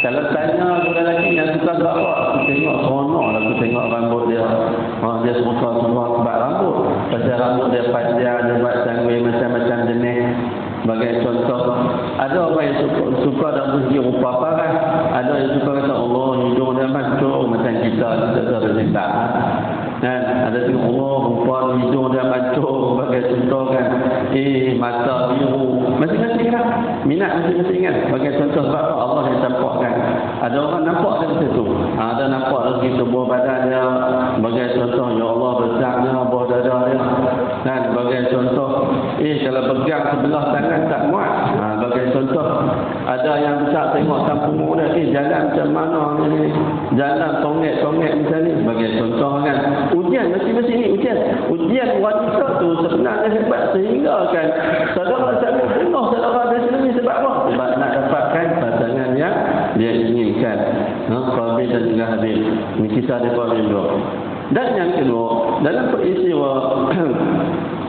Kalau tanya kepada lelaki yang suka bawa, aku tengok seronok lah aku tengok rambut dia. Dia suka semua sebab rambut. Pasal rambut dia panjang, dia buat canggih macam-macam jenis. Sebagai contoh, ada orang yang suka dari segi rupa parah, ada yang suka kata Allah hidung dia mancung macam kita ada letak. Kan? Ada yang Allah rupa hidung dia mancung sebagai contoh kan. Mata biru. Masing-masing kan? Minat masing-masing kan? Sebagai contoh sebab Allah yang tampakkan. Ada orang nampak dia macam tu. Ada nampak lagi tubuh badan dia. Sebagai contoh, ya Allah besarnya bawah dada dia. Dan sebagai contoh, kalau pegang sebelah tangan tak muat. Sebagai contoh, ada yang besar tengok kampung dia, jalan macam mana ni, jalan tongek-tongek macam ni. Sebagai contoh kan, ujian masing-masing ni ujian wanita tu sebenarnya hebat sehingga kan saudara sangat penuh saudara dia sendiri sebab apa? Sebab nak dapatkan pasangan yang dia inginkan. Qabil dan juga Habil. Ini kisah dia Qabil juga. Dan yang kedua, dalam peristiwa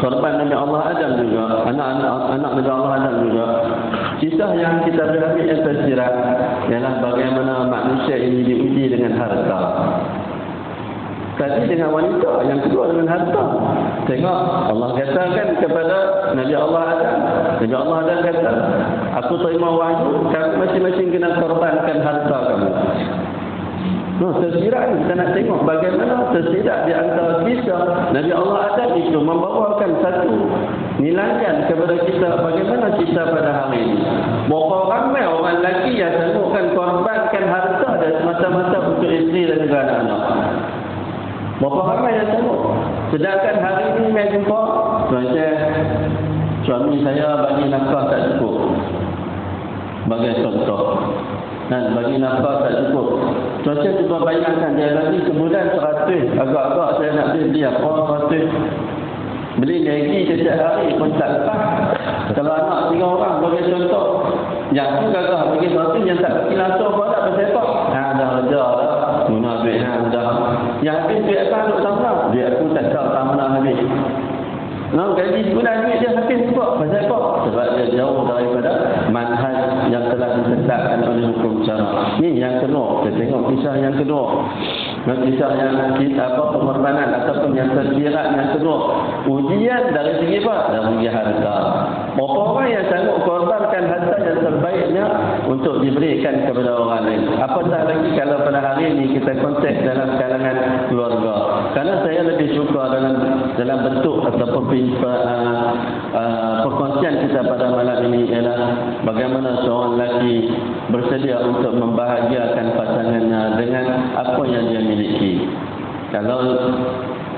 korban Nabi Allah Adam juga, anak Nabi Allah Adam juga, kisah yang kita ambil yang tersirat ialah bagaimana manusia ini diuji dengan harta. Tadi dengan wanita, yang kedua dengan harta. Tengok, Allah katakan kepada Nabi Allah Adam. Nabi Allah Adam kata, aku terima wahyu, kamu masing-masing kena korbankan harta kamu. Tersirat ni kita nak tengok bagaimana tersirat di antara kisah Nabi Allah Adam itu membawakan satu nilaian kepada kita bagaimana kita pada hari ini. Berapa ramai orang lelaki yang sanggupkan korbankan harta dan semata-mata untuk isteri dan juga anak-anak. Berapa ramai yang sanggup. Sedangkan hari ini saya jumpa suami saya bagi nafkah tak cukup. Sebagai contoh. Dan bagi nafkah tak cukup. Cuaca cuba bayangkan dia bagi sebulan 100. Agak-agak saya nak beli apa 100. Beli lagi setiap hari pun tak lepas. Kalau anak 3 orang bagi contoh. Yang tu gagah bagi 100, yang tak bagi langsung pun tak bersepak. Dah reda dah. Guna duit dah. Yang habis duit apa untuk tamnah? Duit aku tak tahu tamnah habis. Gaji sebulan duit dia habis sebab pasal apa? Sebab dia jauh daripada manhaj yang telah ditetapkan oleh hukum syara. Ini yang kedua. Kita tengok kisah yang kedua. Kisah yang pengorbanan ataupun yang tersirat yang kedua. Ujian dari segi apa? Dari segi harta. Berapa orang yang sanggup korbankan harta yang terbaiknya untuk diberikan kepada orang lain. Apatah lagi kalau pada hari ini kita konteks dalam kalangan keluarga. Karena saya lebih suka dalam bentuk ataupun perkongsian kita pada malam ini ialah bagaimana seorang lelaki bersedia untuk membahagiakan pasangannya dengan apa yang dia miliki. Kalau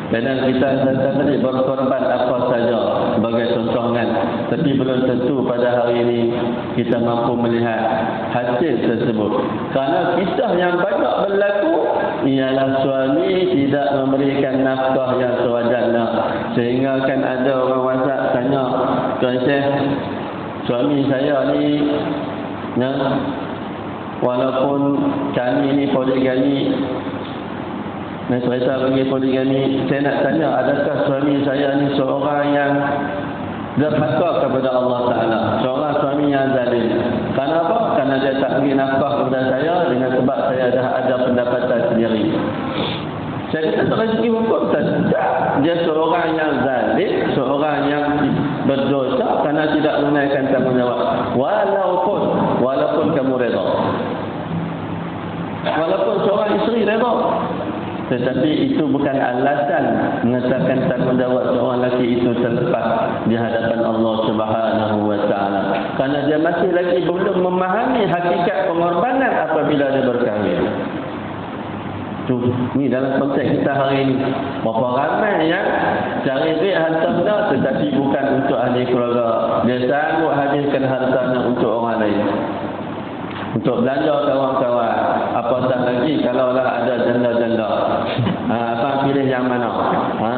dan kita tadi berkorban apa saja sebagai contoh kan, tapi belum tentu pada hari ini kita mampu melihat hasil tersebut. Kerana kisah yang banyak berlaku ialah suami tidak memberikan nafkah yang sewajarnya, sehingga kan ada orang WhatsApp tanya, Tuan Syekh, suami saya ni walaupun kami ni poligami, saya bagi poligami, saya nak tanya, adakah suami saya ni seorang yang derhaka kepada Allah Ta'ala, seorang suami yang zalim? Kenapa? Kerana dia tak bagi nafkah kepada saya dengan sebab saya dah ada pendapatan sendiri. Saya kata dari segi hukum tidak. Dia seorang yang zalim, seorang yang berdosa kerana tidak menunaikan tanggungjawab. Walaupun kamu reda. Walaupun seorang isteri reda. Tetapi itu bukan alasan mengesahkan tanggungjawab seorang lelaki itu terlepas di hadapan Allah Subhanahu wa taala. Kerana dia masih lagi belum memahami hakikat pengorbanan apabila dia berkahwin. Ni dalam konteks kita hari ini. Berapa ramai yang cari duit harta tetapi bukan untuk ahli keluarga. Dia sanggup habiskan hartanya untuk orang lain. Untuk belanja kawan-kawan. Apatah lagi kalau lah ada janda-janda. Abang pilih yang mana?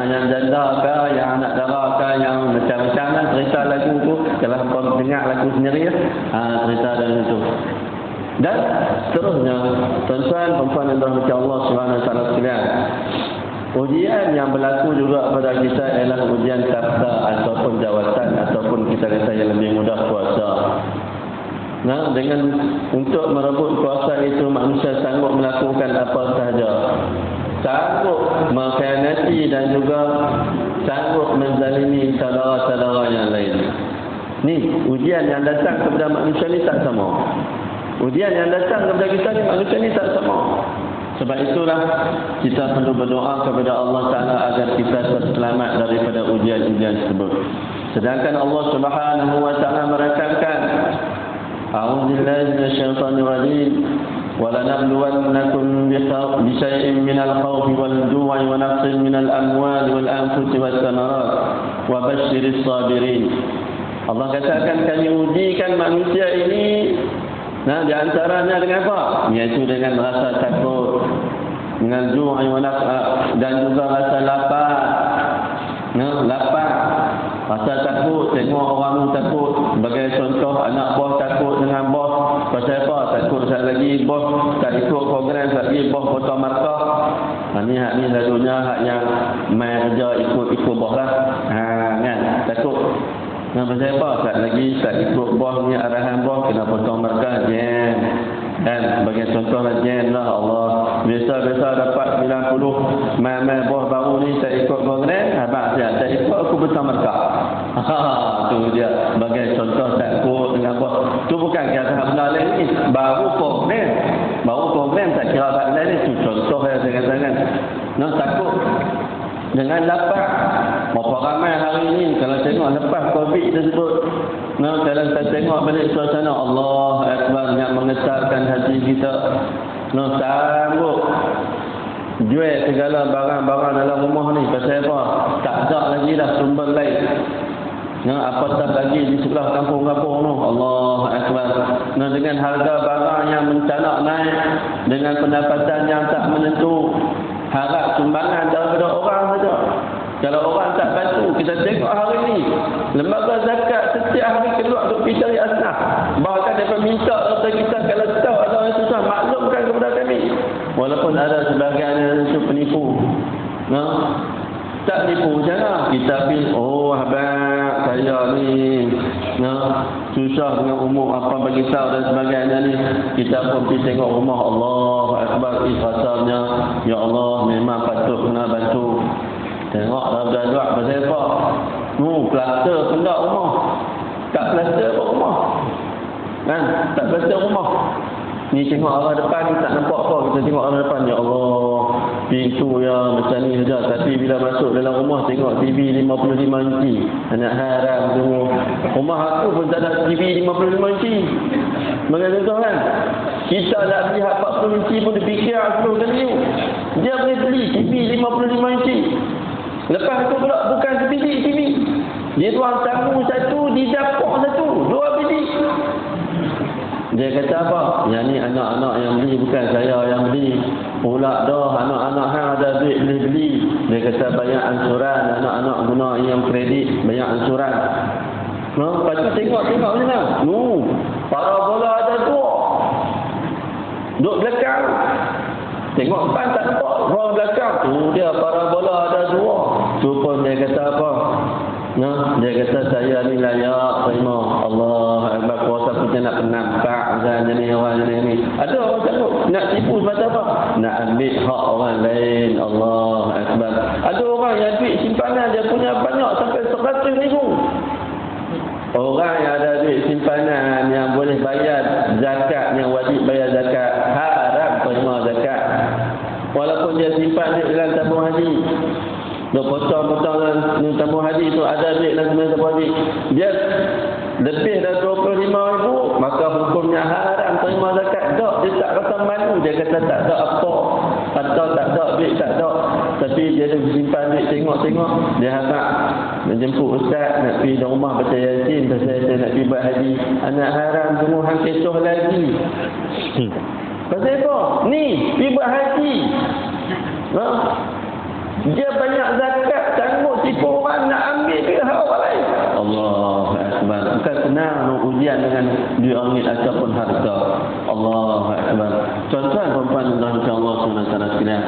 Yang janda ke, yang anak dara ke, yang macam-macam lah cerita lagu tu. Kalau abang dengar lagu sendiri cerita dalam itu. Dan seterusnya, tuan-tuan, perempuan yang dirahmati Allah Subhanahu Wa Taala sekalian. Ujian yang berlaku juga pada kita ialah ujian takhta ataupun jawatan ataupun kita kata yang lebih mudah puasa. Nah, dengan untuk merebut kuasa itu manusia sanggup melakukan apa sahaja. Sanggup mengkhianati dan juga sanggup menzalimi saudara-saudara yang lain. Ni ujian yang datang kepada manusia ni tak sama. Ujian yang datang kepada kita ni manusia ni tak sama. Sebab itulah kita perlu berdoa kepada Allah Ta'ala agar kita selamat daripada ujian-ujian tersebut. Sedangkan Allah Subhanahu Wa Ta'ala menekankan, A'udzubillahi minasyaitonir rajim. وَلَنَبْلُوَنَّكُمْ بِشَيْءٍ مِنَ الْخَوْفِ وَالْجُوعِ وَنَقْصٍ مِنَ الْأَمْوَالِ وَالْأَنفُسِ وَالثَّمَرَاتِ وَبَشِّرِ الصَّابِرِينَ. Allah katakan kami ujikan manusia ini di antaranya dengan apa? Iaitu dengan rasa takut, dengan ju'i dan juga rasa lapar. Lapar, rasa takut, tengok orang tu takut. Sebagai contoh, anak bos takut dengan bos. Pasal apa? Takut sekali lagi bos tak ikut program, sekali lagi bos potong markah. Ni lalunya hak yang main kerja ikut bos lah. Kan? Takut. Pasal apa? Sekali lagi tak ikut bos ni, arahan bos kena potong markah, jen. Dan sebagai contoh jen lah Allah. Biasa-biasa dapat 90 main bos baru ni tak ikut program, abang saya tak ikut aku potong markah. Tu dia sebagai contoh takut dengan bos. Tu bukan kata benda lain ni, baru program tak kira benda lain ni. Tu contoh yang saya katakan. Takut dengan lapar. Berapa ramai hari ini kalau tengok lepas Covid tersebut, kalau kita tengok balik suasana, Allah Akbar, yang mengesalkan hati kita. Sanggup jual segala barang-barang dalam rumah ni. Pasal apa? Tak ada lagi dah sumber lain. Apatah lagi di sebelah kampung-kampung tu, Allah Akbar. Dengan harga barang yang mencanak naik, dengan pendapatan yang tak menentu, harap sumbangan daripada orang saja. Kalau orang tak bantu, kita tengok hari ini lembaga zakat setiap hari keluar untuk pergi cari asnaf. Bahkan mereka minta kepada kita, kalau tahu ada orang susah, maklumkan kepada kami. Walaupun ada sebahagian itu penipu. Tak tipu macam mana? Kita pergi, abang saya ni susah dengan umum apa bagi tahu dan sebagainya ni. Kita pun pergi tengok rumah, Allah Akbar, rasanya ya Allah memang patut kena bantu. Tengok dah pasal apa? Plaster pun tak rumah. Tak plaster pun rumah. Kan? Tak plaster rumah. Ni tengok arah depan ni tak nampak apa. Kita tengok arah depan, ya Allah, pintu ya macam ni saja. Tapi bila masuk dalam rumah tengok TV 55 inci. Anak haram semua. Rumah aku pun tak ada TV 55 inci. Mengenai kan? Kita nak beli 40 inci pun dipikir 10 kali. Dia boleh beli TV 55 inci. Lepas tu pula bukan sebiji TV. Dia tuang tamu satu, di dapur satu, 2 biji. Dia kata apa? Yang ni anak-anak yang beli, bukan saya yang beli. Pula dah anak-anak hang ada duit beli-beli. Dia kata bayar ansuran, anak-anak guna yang kredit, bayar ansuran. Lepas tu tengok ni lah. Parabola ada 2. Duduk belakang. Tengok depan tak nampak. Ruang belakang tu dia parabola ada 2. Tu pun dia kata apa? Dia kata saya ni layak terima. Allah Akbar, kuasa kita nak nampak macam ni orang ni. Ada orang sanggup nak tipu sebab apa? Nak ambil hak orang lain. Allah Akbar. Ada orang yang duit simpanan dia punya banyak sampai 100,000. Orang yang ada duit simpanan yang boleh bayar zakat, yang wajib bayar zakat, haram terima zakat. Walaupun dia simpan duit dalam tabung haji. Dia potong-potong dalam tabung haji tu ada duit dalam tabung haji. Dia lebih dari 25,000, maka hukumnya haram terima zakat. Tak, dia tak rasa malu. Dia kata tak ada apa. Atau tak ada duit, tak ada, tapi dia ada simpan duit, tengok-tengok dia harap menjemput ustaz nak pergi rumah baca Yasin pasal saya nak pergi buat haji. Anak haram semua hang kecoh lagi. Pasal apa? Ni pergi buat haji. Dia banyak zakat, sanggup tipu orang nak ambil ke hak orang lain. Allahu Akbar. Bukan senang ujian dengan duit ringgit ataupun harta. Allahu Akbar. Tuan-tuan perempuan insya-Allah SWT sekalian.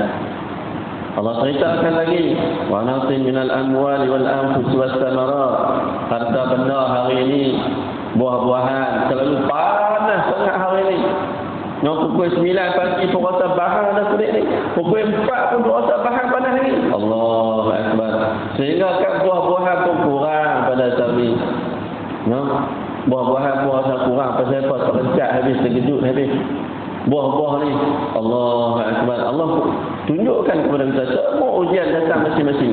Allah ceritakan lagi, wa natin minal amwali wal anfus was samarat. Harta benda hari ini, buah-buahan terlalu panas sangat hari ini. Pukul 9 pagi pun rasa bahan dah kulit ni. Pukul 4 pun rasa bahan panas ni. Allahu Akbar. Sehingga kan buah-buahan pun kurang pada saat ni. Buah-buahan pun rasa kurang. Pasal apa? Terlecat habis, terkejut habis. Buah-buah ni. Allahu Akbar. Allah tunjukkan kepada kita semua ujian datang masing-masing.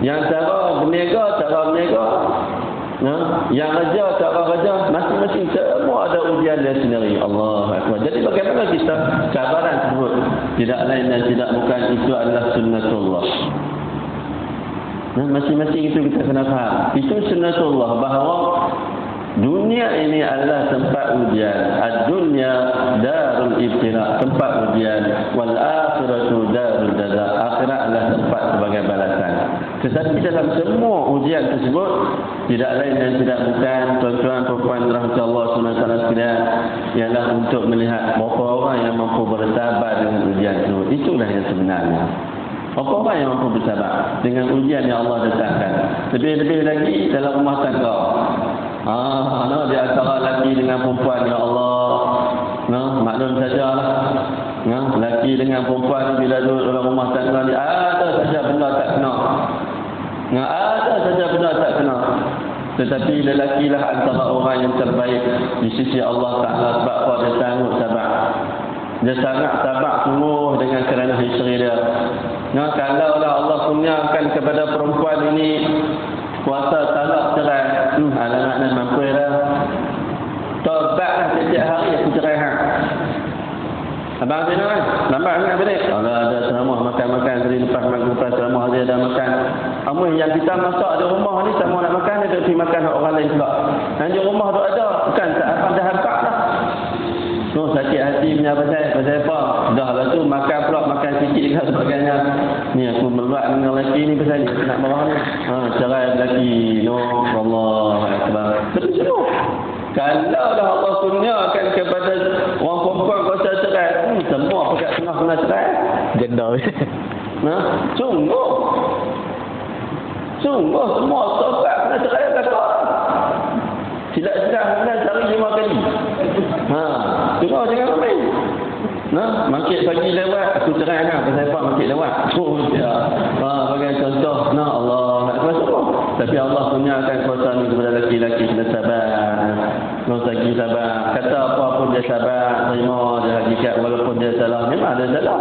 Yang cara berniaga, cara berniaga. Yang raja, cara raja, masing-masing semua ada ujian dia sendiri. Allah Akbar. Jadi bagaimana kita cabaran tersebut? Tidak lain dan tidak bukan itu adalah sunnatullah. Masing-masing itu kita kena faham. Itu sunnatullah bahawa dunia ini adalah tempat ujian. Ad-dunya darul ibtila, tempat ujian. Wal akhiratu darul jaza. Akhirat adalah tempat sebagai balasan. Tetapi dalam semua ujian tersebut tidak lain dan tidak bukan tuan-tuan perempuan rahmat Allah SWT sekalian, ialah untuk melihat berapa orang yang mampu bersabar dengan ujian tersebut. Itulah yang sebenarnya. Berapa orang yang mampu bersabar dengan ujian yang Allah datangkan. Lebih-lebih lagi dalam rumah tangga. Di antara lelaki dengan perempuan, ya Allah, maklum sajalah. Lelaki dengan perempuan bila duduk dalam rumah tangga ni, ada saja benda tak kena. Ada saja benda tak kena. Tetapi lelakilah antara orang yang terbaik di sisi Allah Ta'ala. Sebab apa? Dia sanggup sabar. Dia sangat sabar sungguh dengan kerana isteri dia. Kalaulah Allah kurniakan kepada perempuan ini kuasa talak cerai, anak-anak mampu dah. Tobatlah setiap hari aku cerai hang. Abang Zina kan? Lambat sangat balik. Kalau ada ceramah makan-makan sekali lepas ceramah dia dah makan. Amun yang kita masak di rumah ni sama nak makan, dia pergi makan orang lain pula. Yang di rumah tu ada, bukan tak apa dah hampak dah. Sakit hati punya pasal apa? Dah lah tu makan pula, makan sikit dan sebagainya. Ni aku berbuat dengan lelaki ni pasal ni nak marah ni. Cerai lelaki. Allah Akbar. Terus semua. Kalau dah Allah kurniakan kepada orang perempuan kuasa cerai, semua pekat tengah kena cerai. Jenda. Sungguh semua sobat kena cerai kata. Silap-silap kena cari 5 kali. Tengok jangan main. Mangkit pagi lewat, aku cerai kan. Pasal apa mangkit lewat? Bagi contoh. Allah Akbar semua. Tapi Allah kurniakan kuasa ni kepada lelaki-lelaki kena sabar. Lagi sabar. Kata apa pun dia sabar, terima dia hakikat walaupun dia salah. Memang dia salah.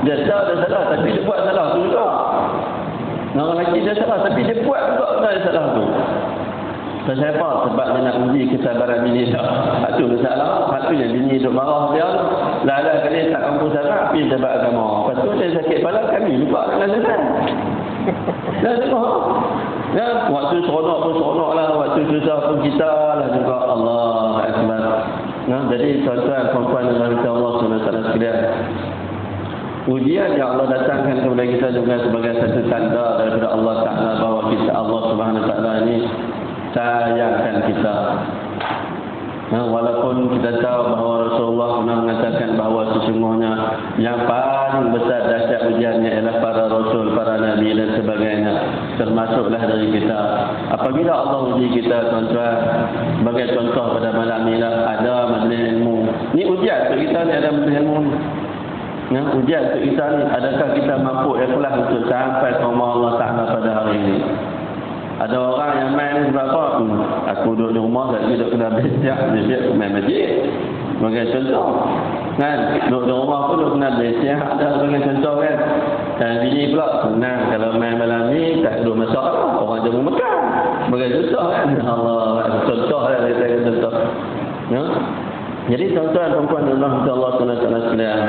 Dia salah tapi dia buat salah tu juga. Orang lelaki dia salah tapi dia buat juga dia salah tu. Pasal apa? Sebab dia nak uji kesabaran bini dia. Itu masalah. Itu yang bini duduk marah dia. Lala kali tak mampu sabar, pergi jabat agama. Lepas tu dia sakit kepala, kami lupa dengan selesai. Dah tengok. Waktu seronok pun seronok lah. Waktu susah pun kita lah juga. Allah Akbar. Jadi tuan-tuan, perempuan dan Allah SWT sekalian. Ujian yang Allah datangkan kepada kita juga sebagai satu tanda daripada Allah Ta'ala bahawa kita Allah Subhanahu Wa Ta'ala ini sayangkan kita. Walaupun kita tahu bahawa Rasulullah pernah mengatakan bahawa sesungguhnya yang paling besar dahsyat ujiannya ialah para rasul, para nabi dan sebagainya, termasuklah dari kita. Apabila Allah uji kita, tuan-tuan, sebagai contoh pada malam ini ada majlis ilmu. Ini ujian untuk kita ni, ada majlis ilmu ni. Ujian untuk kita ni, adakah kita mampu ikhlas untuk sampai ke rumah Allah Ta'ala pada hari ini? Ada orang yang main ni sebab apa? Aku duduk di rumah, saya duduk kena besiak, aku main masjid. Sebagai contoh. Kan? Duduk di rumah pun duduk kena besiak, ada sebagai contoh kan. Dan bini pula, senang kalau main malam ni, tak duduk masalah. Orang jamu makan. Sebagai contoh kan. Allah, contoh lah, saya contoh. Jadi tuan-tuan dan puan Allah SWT sekalian,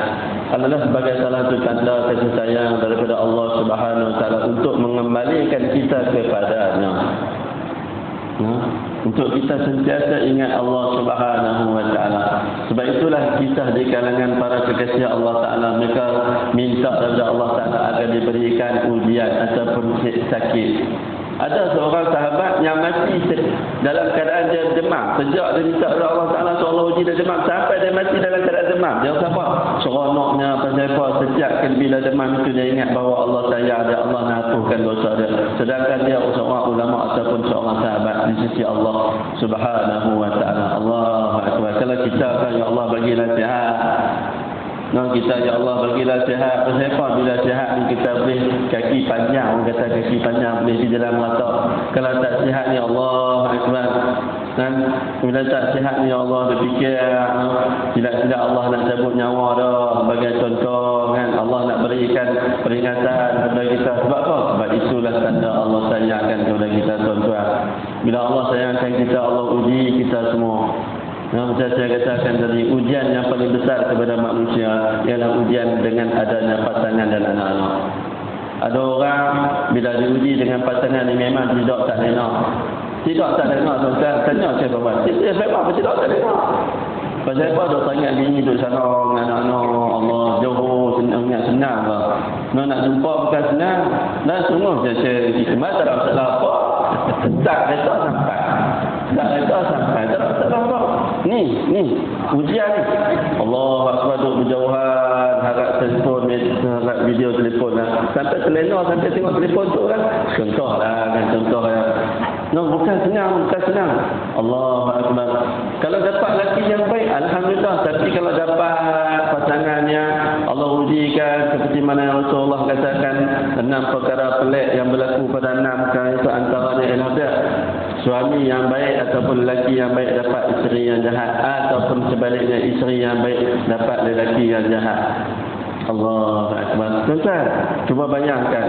adalah sebagai salah satu tanda kasih sayang daripada Allah Subhanahu Wa Taala untuk mengembalikan kita kepadanya. Untuk kita sentiasa ingat Allah Subhanahu Wa Taala. Sebab itulah kisah di kalangan para kekasih Allah Taala, mereka minta kepada Allah Taala agar diberikan ujian ataupun sakit. Ada seorang sahabat yang mati dalam keadaan dia demam. Sejak dia minta kepada Allah Taala Allah uji dia demam sampai dia mati dalam keadaan demam. Dia apa? Seronoknya pasal apa? Setiap kali bila demam itu dia ingat bahawa Allah sayang dia, Allah mengampuni dosa dia. Sedangkan dia seorang ulama ataupun seorang sahabat di sisi Allah Subhanahu Wa Taala. Allahu Akbar. Kalau kita kan ya Allah bagilah sihat. Kita ya Allah bagilah sihat. Pasal bila sihat ni kita boleh kaki panjang, orang kata kaki panjang boleh di dalam mata. Kalau tak sihat ni Allah Akbar. Dan bila tak sihat ni Allah berfikir tidak Allah nak cabut nyawa dah. Sebagai contoh kan, Allah nak berikan peringatan kepada kita. Sebab apa? Sebab itulah tanda Allah sayangkan kepada kita tuan-tuan. Bila Allah sayangkan kita, Allah uji kita semua. Macam saya katakan tadi, ujian yang paling besar kepada manusia ialah ujian dengan adanya pasangan dan anak-anak. Ada orang bila diuji dengan pasangan ni memang tidak tak enak. Tidak tak enak tuan-tuan. Tanya saya bapak. Saya memang tidak tak enak. Pasal apa dah sangat bini duduk sana dengan anak-anak. Allah jauh senang lah. Nak jumpa bukan senang. Dan sungguh saya hikmat tak ada salah apa. Tak rasa sampai. Tak rasa sampai. Tak rasa apa. Ni ujian ni. Allah Akbar duduk berjauhan, harap telefon, harap video telefon lah. Sampai terlena, sampai tengok telefon tu kan. Contoh lah. Bukan senang. Allah Akbar. Kalau dapat lelaki yang baik, alhamdulillah. Tapi kalau dapat pasangannya, Allah ujikan seperti mana Rasulullah katakan 6 perkara pelik yang berlaku pada 6 perkara itu antaranya ialah dia suami yang baik ataupun lelaki yang baik dapat isteri yang jahat, ataupun sebaliknya isteri yang baik dapat lelaki yang jahat. Allah Akbar. Tuan-tuan, cuba bayangkan.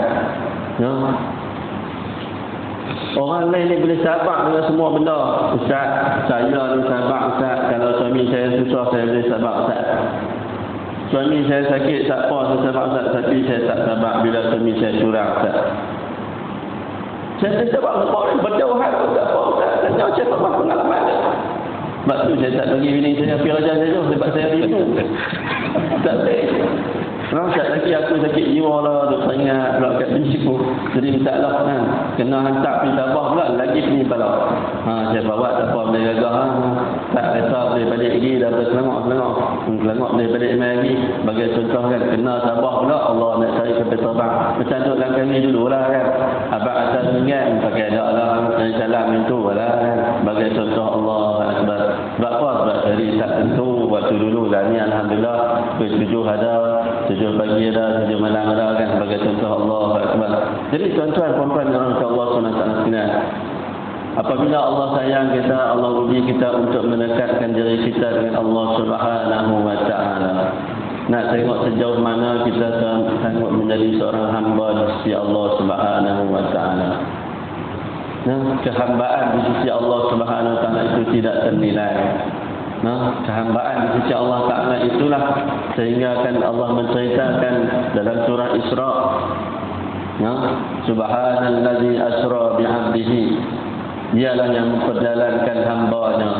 Orang lain ni boleh sabar dengan semua benda. Ustaz, saya ni sabar Ustaz. Kalau suami saya susah, saya boleh sabar Ustaz. Suami saya sakit, tak apa, saya sabar Ustaz. Tapi saya tak sabar bila suami saya curang Ustaz. Saya tak sabar dengan orang berjauhan Ustaz. Tanya saya apa pengalaman dia. Sebab tu saya tak bagi bini saya pergi raja saya tu. Sebab saya rindu. Tak boleh. Tak lagi aku sakit jiwa lah, duk sangat pula kat bini pun. Jadi minta lah kan. Kena hantar pergi Sabah pula, lagi pergi Palau. Saya bawa tak apa boleh gagah. Tak rasa boleh balik lagi daripada Selangor boleh balik mai lagi. Bagi contoh kan, kena Sabah pula, Allah nak cari sampai Sabah. Macam tu dalam kami dulu lah kan. Abang atas ringan, pakai dak lah, salam itu lah kan. Bagi contoh Allah Akbar. Sebab apa? Sebab dari tak tentu waktu dulu lah ni alhamdulillah. Tujuh ada, 7 pagi ada, 7 malam ada kan, sebagai contoh Allah Akbar. Jadi tuan-tuan puan-puan orang Allah SWT sekalian, apabila Allah sayang kita, Allah uji kita untuk mendekatkan diri kita dengan Allah Subhanahu Wa Taala. Nak tengok sejauh mana kita sanggup menjadi seorang hamba di sisi Allah Subhanahu Wa Taala. Kehambaan di sisi Allah Subhanahu Wa Taala itu tidak ternilai. Kehambaan di sisi Allah Ta'ala itulah sehingga kan Allah menceritakan dalam surah Isra, Subhanallazi asra bi'abdihi, dialah yang memperjalankan hambanya,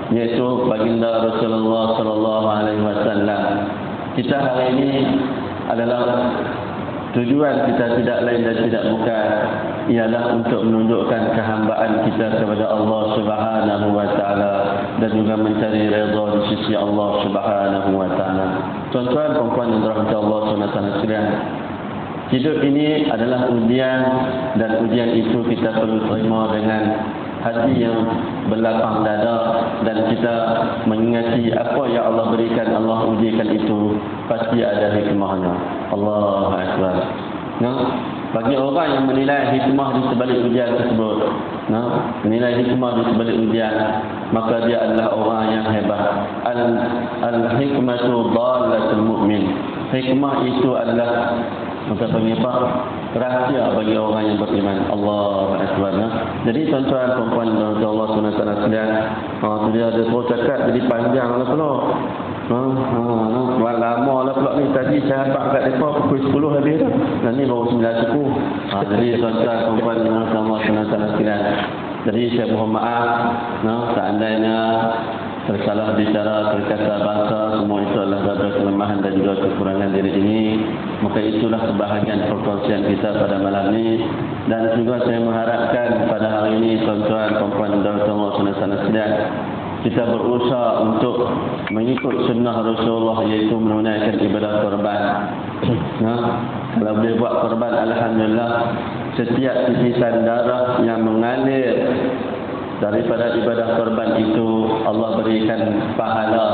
yaitu baginda Rasulullah sallallahu alaihi wasallam. Kita hari ini adalah tujuan kita tidak lain dan tidak bukan ialah untuk menunjukkan kehambaan kita kepada Allah Subhanahu Wa Taala dan juga mencari redha di sisi Allah Subhanahu Wa Taala. Tuan-tuan, puan-puan yang dirahmati Allah Subhanahu Wa Taala sekalian, hidup ini adalah ujian, dan ujian itu kita perlu terima dengan hati yang berlapang dada, dan kita mengingati apa yang Allah berikan, Allah ujikan itu pasti ada hikmahnya. Allah Akbar. Bagi orang yang menilai hikmah di sebalik ujian tersebut, menilai hikmah di sebalik ujian, maka dia adalah orang yang hebat. Al-hikmatu dhalatul mu'min. Hikmah itu adalah, kita panggil apa? rahsia bagi orang yang beriman. Allahu Akbar. Jadi tuan-tuan perempuan Allah SWT sekalian, tu dia ada terus cakap jadi panjang lah pula. Lama lah pula ni. Tadi saya nampak kat mereka pukul 10 habis dah. Dan ni baru 9 suku. Jadi tuan-tuan perempuan Allah SWT sekalian, jadi saya mohon maaf seandainya tersalah bicara, terkata bahasa, semua itu adalah dada kelemahan dan juga kekurangan diri ini. Maka itulah kebahagiaan perkongsian kita pada malam ini. Dan juga saya mengharapkan pada hari ini tuan-tuan perempuan dan saudara-saudara sekalian, kita berusaha untuk mengikut sunnah Rasulullah, iaitu menunaikan ibadah korban. Kalau boleh buat korban, alhamdulillah, setiap titisan darah yang mengalir daripada ibadah korban itu Allah berikan pahala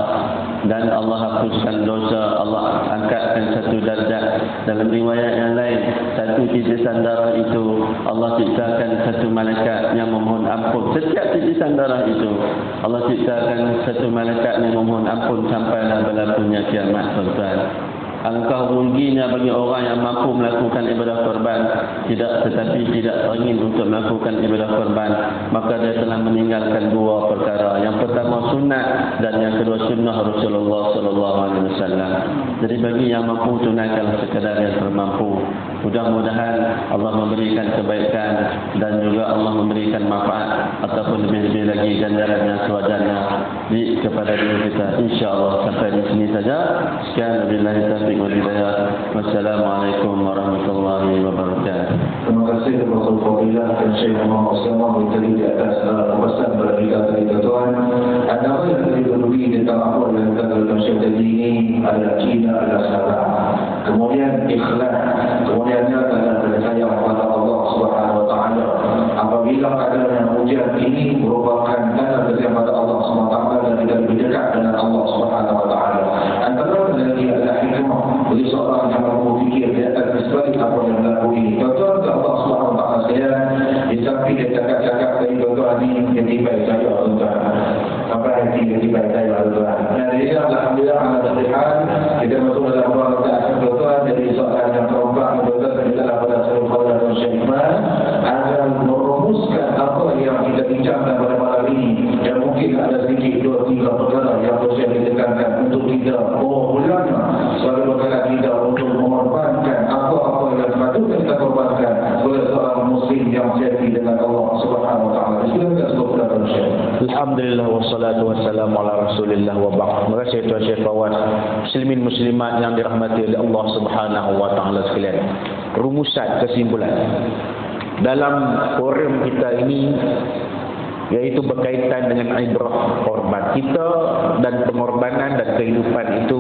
dan Allah hapuskan dosa, Allah angkatkan satu darjat. Dalam riwayat yang lain, satu titisan darah itu Allah ciptakan satu malaikat yang memohon ampun. Setiap titisan darah itu Allah ciptakan satu malaikat yang memohon ampun sampailah berlakunya kiamat, tuan-tuan. Alangkah ruginya bagi orang yang mampu melakukan ibadah korban tetapi tidak ingin untuk melakukan ibadah korban, maka dia telah meninggalkan dua perkara. Yang pertama sunat dan yang kedua sunnah Rasulullah sallallahu alaihi wasallam. Jadi bagi yang mampu, tunaikan sekadar yang termampu. Mudah-mudahan Allah memberikan kebaikan dan juga Allah memberikan manfaat ataupun lebih-lebih lagi ganjaran yang sewajarnya kepada diri kita, insya-Allah. Sampai di sini saja. Sekian, wabillahi taufiq wal hidayah. Wassalamualaikum warahmatullahi wabarakatuh. Terima kasih kepada Fadilah dan Syekh Muhammad Osman tadi di atas pesan bagi kita tuan. Ada yang lebih tentang apa yang kita Syekh tadi ini adalah Cina, adalah salah. Kemudian ikhlas, kemudiannya adalah sayang kepada Allah Subhanahu Wa Taala. Apabila adanya ujian ini merupakan tanda kepada Allah Subhanahu Wa Taala dan kita lebih dekat dengan Allah Subhanahu Wa Taala. Antara lagi adalah hikmah bagi seorang yang mampu fikir di atas sebalik apa yang berlaku ini. Tuan-tuan Allah Subhanahu Wa Taala sekalian, di samping dia cakap-cakap dari tuan-tuan ini yang tiba saya tuan-tuan. Sampai hati yang tiba saya tuan-tuan. Dan ini alhamdulillah alhamdulillah kita masuk dalam perangkat tuan-tuan dari seorang yang perempuan tuan-tuan dan kita pada seluruh kawan dan syaitan akan merumuskan apa yang kita bincangkan pada malam ini. Dan mungkin ada sedikit 2-3 perkara yang perlu saya tekankan untuk kita ulama sebagai perkara kita untuk mengorbankan apa-apa yang patut kita korbankan sebagai seorang muslim yang sejati dengan Allah Subhanahu Wa Taala. Silakan semoga bersyukur. Alhamdulillah wassalatu wassalamu ala Rasulillah wa ba'd. Terima kasih Tuan Syekh Fawaz. Muslimin muslimat yang dirahmati oleh Allah Subhanahu Wa Taala sekalian. Rumusan kesimpulan dalam forum kita ini yaitu berkaitan dengan ibrah korban kita, dan pengorbanan dan kehidupan itu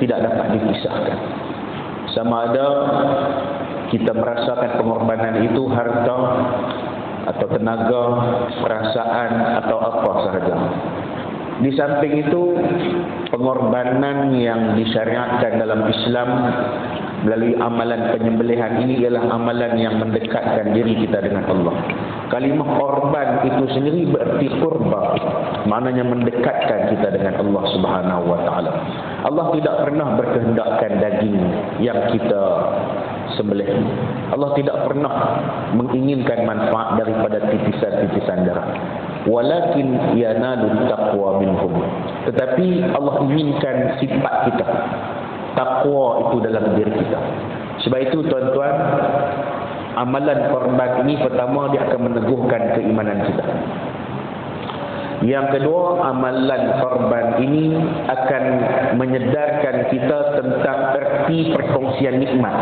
tidak dapat dipisahkan. Sama ada kita merasakan pengorbanan itu harta atau tenaga, perasaan atau apa sahaja. Di samping itu, pengorbanan yang disyariatkan dalam Islam melalui amalan penyembelihan ini ialah amalan yang mendekatkan diri kita dengan Allah. Kalimah korban itu sendiri berarti qurba, maknanya mendekatkan kita dengan Allah Subhanahu Wa Taala. Allah tidak pernah berkehendakkan daging yang kita sembelih. Allah tidak pernah menginginkan manfaat daripada titisan-titisan darah. Walakin yanalu taqwa minhum. Tetapi Allah inginkan sifat kita, takwa itu dalam diri kita. Sebab itu tuan-tuan, amalan korban ini pertama dia akan meneguhkan keimanan kita. Yang kedua, amalan korban ini akan menyedarkan kita tentang erti perkongsian nikmat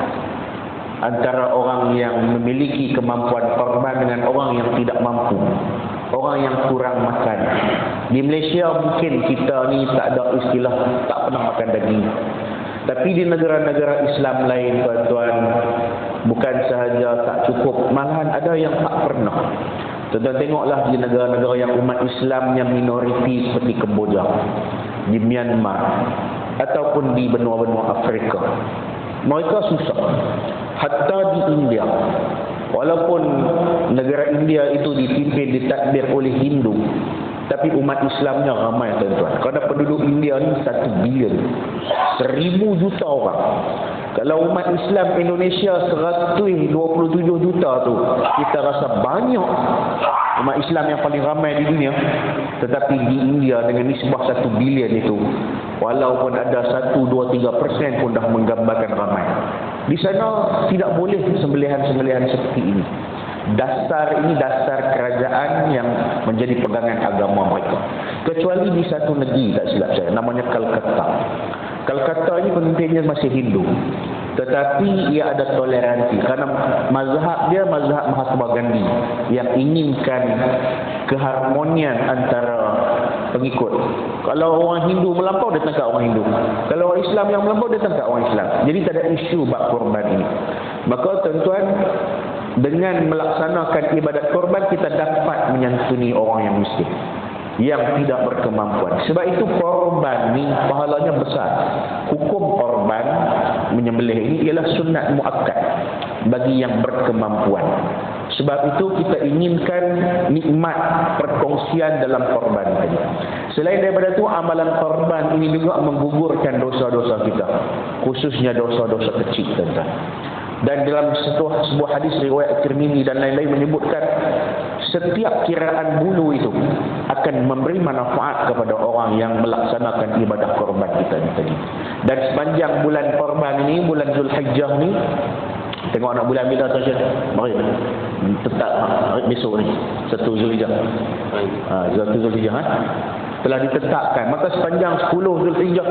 antara orang yang memiliki kemampuan korban dengan orang yang tidak mampu, orang yang kurang makan. Di Malaysia mungkin kita ni tak ada istilah tak pernah makan daging. Tapi di negara-negara Islam lain tuan-tuan, bukan sahaja tak cukup, malahan ada yang tak pernah. Tuan-tuan tengoklah di negara-negara yang umat Islam yang minoriti seperti Kemboja, di Myanmar ataupun di benua-benua Afrika. Mereka susah. Hatta di India, walaupun negara India itu dipimpin, ditadbir oleh Hindu, tapi umat Islamnya ramai tuan-tuan. Kerana penduduk India ni 1 bilion, 1000 juta orang. Kalau umat Islam Indonesia 127 juta tu, kita rasa banyak umat Islam yang paling ramai di dunia. Tetapi di India dengan nisbah 1 bilion itu, walaupun ada 1-2-3% pun dah menggambarkan ramai. Di sana tidak boleh sembelihan-sembelihan seperti ini. Dasar ini dasar kerajaan yang menjadi pegangan agama mereka. Kecuali di satu negeri, tak silap saya, namanya Calcutta. Calcutta ini pemimpinnya masih Hindu, tetapi ia ada toleransi kerana mazhab dia mazhab Mahatma Gandhi yang inginkan keharmonian antara pengikut. Kalau orang Hindu melampau, dia tangkap orang Hindu. Kalau orang Islam yang melampau, dia tangkap orang Islam. Jadi tak ada isu bab korban ini. Maka tuan-tuan, dengan melaksanakan ibadat korban, kita dapat menyantuni orang yang miskin, yang tidak berkemampuan. Sebab itu korban ni pahalanya besar. Hukum korban menyembelih ini ialah sunat muakkad bagi yang berkemampuan. Sebab itu kita inginkan nikmat perkongsian dalam korban tadi. Selain daripada itu, amalan korban ini juga menggugurkan dosa-dosa kita, khususnya dosa-dosa kecil, tuan-tuan. Dan dalam sebuah hadis riwayat Tirmizi dan lain-lain menyebutkan setiap kiraan bulu itu akan memberi manfaat kepada orang yang melaksanakan ibadah korban kita tadi. Dan sepanjang bulan korban ini, bulan Zulhijjah ni, tengok nak bulan bila tu Syed? Mari tetap besok ni 1 Zulhijjah. 1 Zulhijjah telah ditetapkan. Maka sepanjang 10 Zulhijjah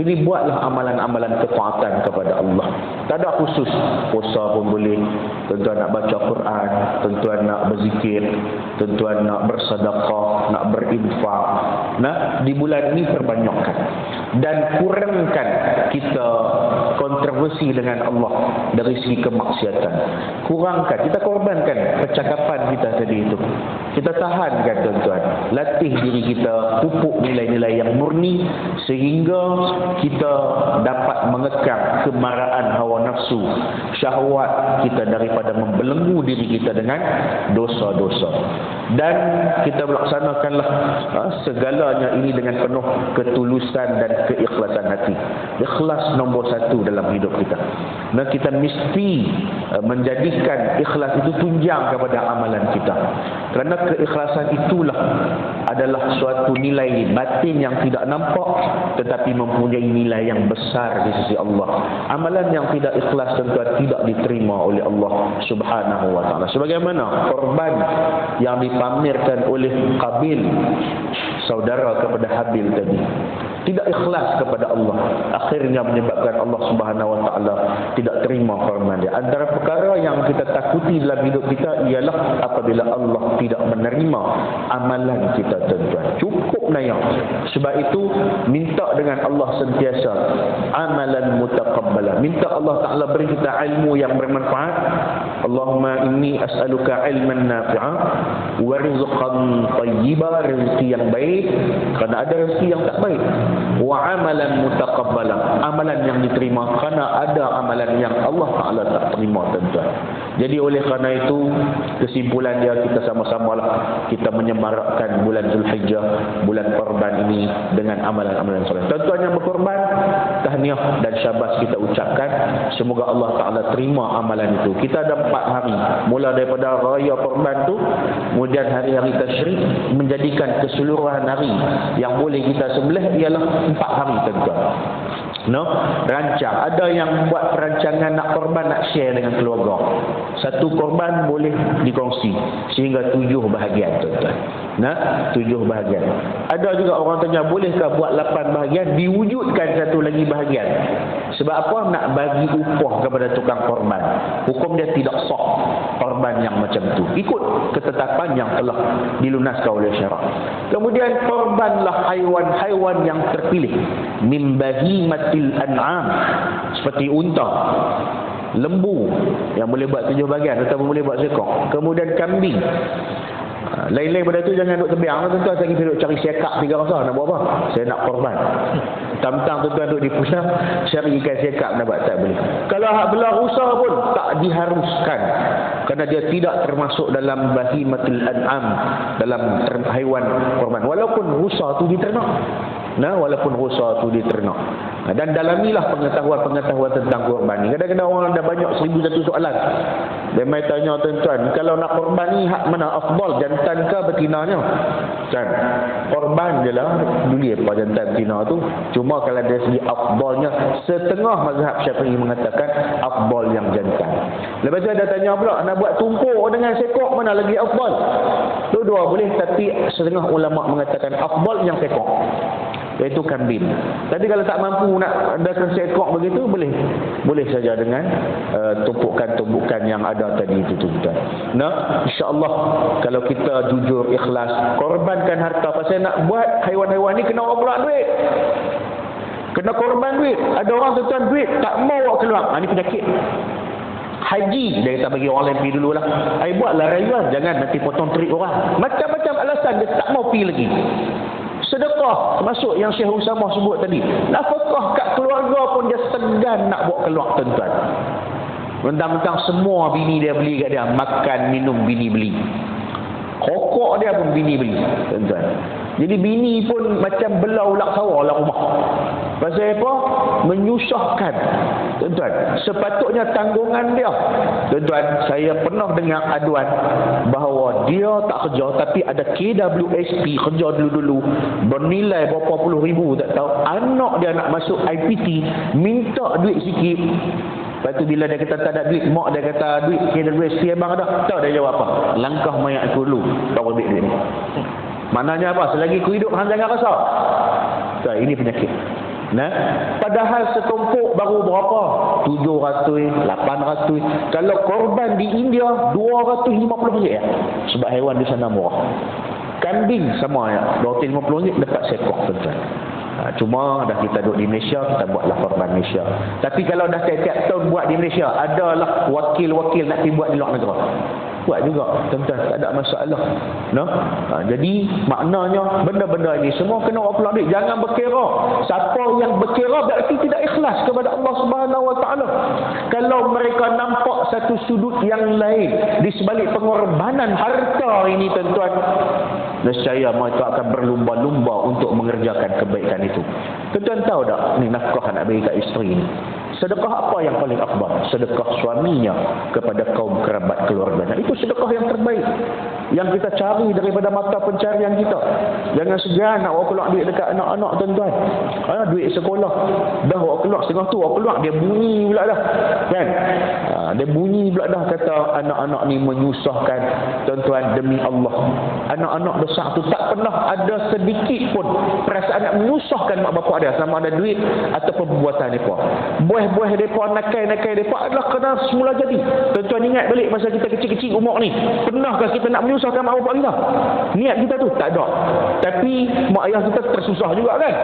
ini buatlah amalan-amalan ketaatan kepada Allah. Tak ada khusus. Puasa pun boleh, tuan-tuan nak baca Quran, tuan-tuan nak berzikir, tuan-tuan nak bersedekah, nak berinfak. Nah, di bulan ini perbanyakkan dan kurangkan kita kontroversi dengan Allah dari segi kemaksiatan. Kurangkan, kita korbankan percakapan kita tadi itu. Kita tahankan, tuan-tuan. Latih diri kita, pupuk nilai-nilai yang murni sehingga kita dapat mengekang kemarahan hawa nafsu, syahwat kita daripada membelenggu diri kita dengan dosa-dosa. Dan kita melaksanakanlah segalanya ini dengan penuh ketulusan dan keikhlasan hati. Ikhlas nombor 1 dalam hidup kita. Dan kita mesti menjadikan ikhlas itu tunjang kepada amalan kita. Kerana keikhlasan itulah adalah suatu nilai batin yang tidak nampak tetapi mempunyai nilai yang besar di sisi Allah. Amalan yang tidak ikhlas tuan-tuan tidak diterima oleh Allah Subhanahu wa taala. Sebagaimana korban yang dipamerkan oleh Qabil, saudara kepada Habil tadi, tidak ikhlas kepada Allah, akhirnya menyebabkan Allah Subhanahu wa taala tidak terima korban dia. Antara perkara yang kita takuti dalam hidup kita ialah apabila Allah tidak menerima amalan kita, tuan-tuan. Cukup naya. Sebab itu minta dengan Allah sentiasa amalan mutaqabbala. Minta Allah Taala beri kita ilmu yang bermanfaat. Allahumma inni as'aluka ilman nafi'a wa rizqan thayyiba, rezeki yang baik, kerana ada rezeki yang tak baik. Wa amalan mutaqabbala, amalan yang diterima, kerana ada amalan yang Allah Taala tak terima, tuan-tuan. Jadi oleh kerana itu, kesimpulan dia, kita sama-samalah kita menyemarakkan bulan Zulhijjah, bulan korban ini dengan amalan-amalan soleh. Tuan-tuan yang berkorban, tahniah dan syabas kita ucapkan. Semoga Allah Taala terima amalan itu. Kita ada 4 hari, mula daripada raya korban tu, kemudian hari-hari tasyrik, menjadikan keseluruhan hari yang boleh kita sembelih ialah 4 hari, tuan-tuan. Rancang. Ada yang buat perancangan nak korban, nak share dengan keluarga. Satu korban boleh dikongsi sehingga 7 bahagian, tuan-tuan. 7 bahagian. Ada juga orang tanya, bolehkah buat 8 bahagian, diwujudkan satu lagi bahagian? Sebab apa? Nak bagi upah kepada tukang korban. Hukum dia tidak sah korban yang macam tu, ikut ketetapan yang telah dilunaskan oleh syarak. Kemudian korbanlah haiwan-haiwan yang terpilih, min bahimatil an'am, seperti unta, lembu yang boleh buat 7 bahagian ataupun boleh buat seekor, kemudian kambing. Lain-lain pada tu jangan duduk tebiang, tuan-tuan. Saya duduk cari sekak 3 rasa, nak buat apa? Saya nak korban. Tentang tuan-tuan duduk di pusat cari ikan sekak nak buat, tak boleh. Kalau hak belah rusa pun tak diharuskan, kerana dia tidak termasuk dalam bahimatul an'am, dalam haiwan korban. Walaupun rusa tu diternak, walaupun rusa tu diternak. Dan dalamilah pengetahuan tentang korban ni. Kadang-kadang orang dah banyak 1001 soalan. Dia mai tanya tuan-tuan, kalau nak korban ni hak mana afdal, jantan ke betinanya? Kan? Korban je lah, duli apa jantan betina tu. Cuma kalau dari segi afdalnya, setengah mazhab Syafi'i mengatakan afdal yang jantan. Lepas tu ada tanya pula, nak buat tumpuk dengan sekok mana lagi afdal? Dua-dua boleh, tapi setengah ulama mengatakan afdal yang sekok, iaitu kambing. Tapi kalau tak mampu nak adakan seekor begitu, boleh saja dengan tumpukan-tumpukan yang ada tadi itu tuan. Nah, insya-Allah kalau kita jujur ikhlas, korbankan harta. Pasal nak buat haiwan-haiwan ni kena orang keluar duit. Kena korban duit. Ada orang tuan duit tak mau awak keluar. Ini penyakit. Haji dia kata bagi orang lain pergi dululah. Buatlah rayuan, jangan nanti potong terik orang. Macam-macam alasan dia tak mau pergi lagi. Sedekah termasuk yang Syekh Usamah sebut tadi. Nafkah kat keluarga pun dia segan nak bawa keluar tuan-tuan. Mentang-mentang semua bini dia beli kat dia, makan minum bini beli. Rokok dia pun bini beli tuan-tuan. Jadi bini pun macam belau ulak sawah lah rumah. Pasal apa? Menyusahkan tuan-tuan. Sepatutnya tanggungan dia. Tuan-tuan, saya pernah dengar aduan bahawa dia tak kerja tapi ada KWSP kerja dulu-dulu bernilai berapa puluh ribu tak tahu. Anak dia nak masuk IPT minta duit sikit. Lepas tu bila dia kata tak ada duit, mak dia kata duit KWSP abang ada. Tahu dia jawab apa? Langkah mayat aku dulu baru ambil duit ni. Maknanya apa? Selagi aku hidup hang jangan rasa. Ini penyakit. Nah, padahal setumpuk baru berapa? 700, 800. Kalau korban di India 250 ringgit ya. Sebab haiwan di sana murah. Kambing sama ya, 250 ringgit dekat sekok tuan-tuan. Cuma dah kita duduk di Malaysia, kita buatlah korban Malaysia. Tapi kalau dah tiap-tiap tahun buat di Malaysia, adalah wakil-wakil nak pergi buat di luar negara. Buat juga tuan-tuan, tak ada masalah. Jadi maknanya benda-benda ini semua kena orang keluar duit. Jangan berkira. Siapa yang berkira berarti tidak ikhlas kepada Allah Subhanahu Wa Taala. Kalau mereka nampak satu sudut yang lain di sebalik pengorbanan harta ini tuan-tuan, nescaya mereka akan berlumba-lumba untuk mengerjakan kebaikan itu. Tuan-tuan tahu tak ni nafkah nak bagi kat isteri ni? Sedekah apa yang paling afdal? Sedekah suaminya kepada kaum kerabat keluarganya. Itu sedekah yang terbaik yang kita cari daripada mata pencarian kita. Jangan segan nak awak keluar duit dekat anak-anak tuan-tuan. Duit sekolah dah awak keluar setengah tu, awak keluar dia bunyi pula dah. Kan? Dia bunyi pula dah kata anak-anak ni menyusahkan tuan-tuan demi Allah. Anak-anak besar tu tak pernah ada sedikit pun perasaan nak menyusahkan mak bapak dia sama ada duit atau perbuatan mereka. Buah mereka, nakai-nakai mereka adalah kena semula jadi. Tuan-tuan ingat balik masa kita kecil-kecil umur ni, pernahkah kita nak menyusahkan mak bapak kita? Niat kita tu tak ada. Tapi mak ayah kita tersusah juga kan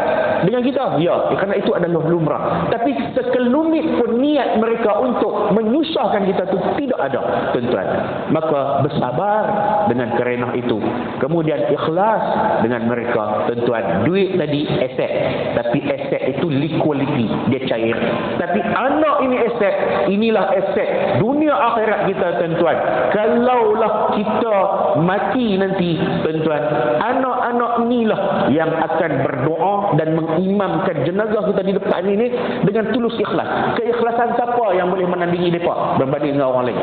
dengan kita. Ya, kerana itu adalah lumrah. Tapi sekelumit pun niat mereka untuk menyusahkan kita tu tidak ada tuan-tuan. Maka bersabar dengan kerenah itu. Kemudian ikhlas dengan mereka tuan-tuan. Duit tadi aset, tapi aset itu liquidity, dia cair. Tapi anak ini aset, inilah aset dunia akhirat kita tuan-tuan. Kalaulah kita mati nanti tuan-tuan, anak-anak inilah yang akan berdoa dan mengimamkan jenazah kita di depan ini dengan tulus ikhlas. Keikhlasan siapa yang boleh menandingi mereka berbanding dengan orang lain?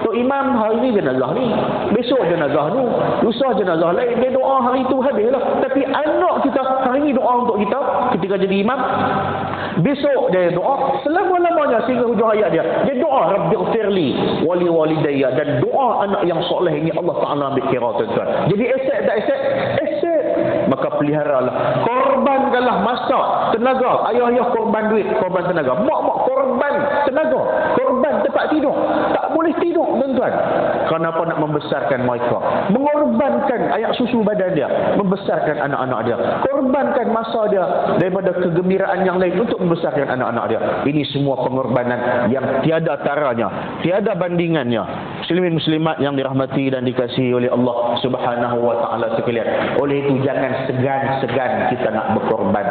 Tok imam hari ini jenazah ni, besok jenazah ni, lusa jenazah lain. Dia doa hari itu habislah. Tapi anak kita hari ini doa untuk kita ketika jadi imam, besok dia doa selama-lamanya sehingga hujung hayat dia. Dia doa Rabbighfirli wali walidayya, dan doa anak yang soleh ini Allah Taala ambil kira tuan-tuan. Jadi aset tak aset? Aset. Maka peliharalah. Korbankanlah masa, tenaga. Ayah-ayah korban duit, korban tenaga. Mak-mak korban tenaga, korban tempat tidur. Tak boleh tidur tuan-tuan. Kenapa? Nak membesarkan mereka. Mengorbankan air susu badan dia, membesarkan anak-anak dia. Korbankan masa dia daripada kegembiraan yang lain untuk membesarkan anak-anak dia. Ini semua pengorbanan yang tiada taranya, tiada bandingannya. Muslimin muslimat yang dirahmati dan dikasihi oleh Allah Subhanahu wa taala sekalian. Oleh itu jangan segan-segan kita nak berkorban.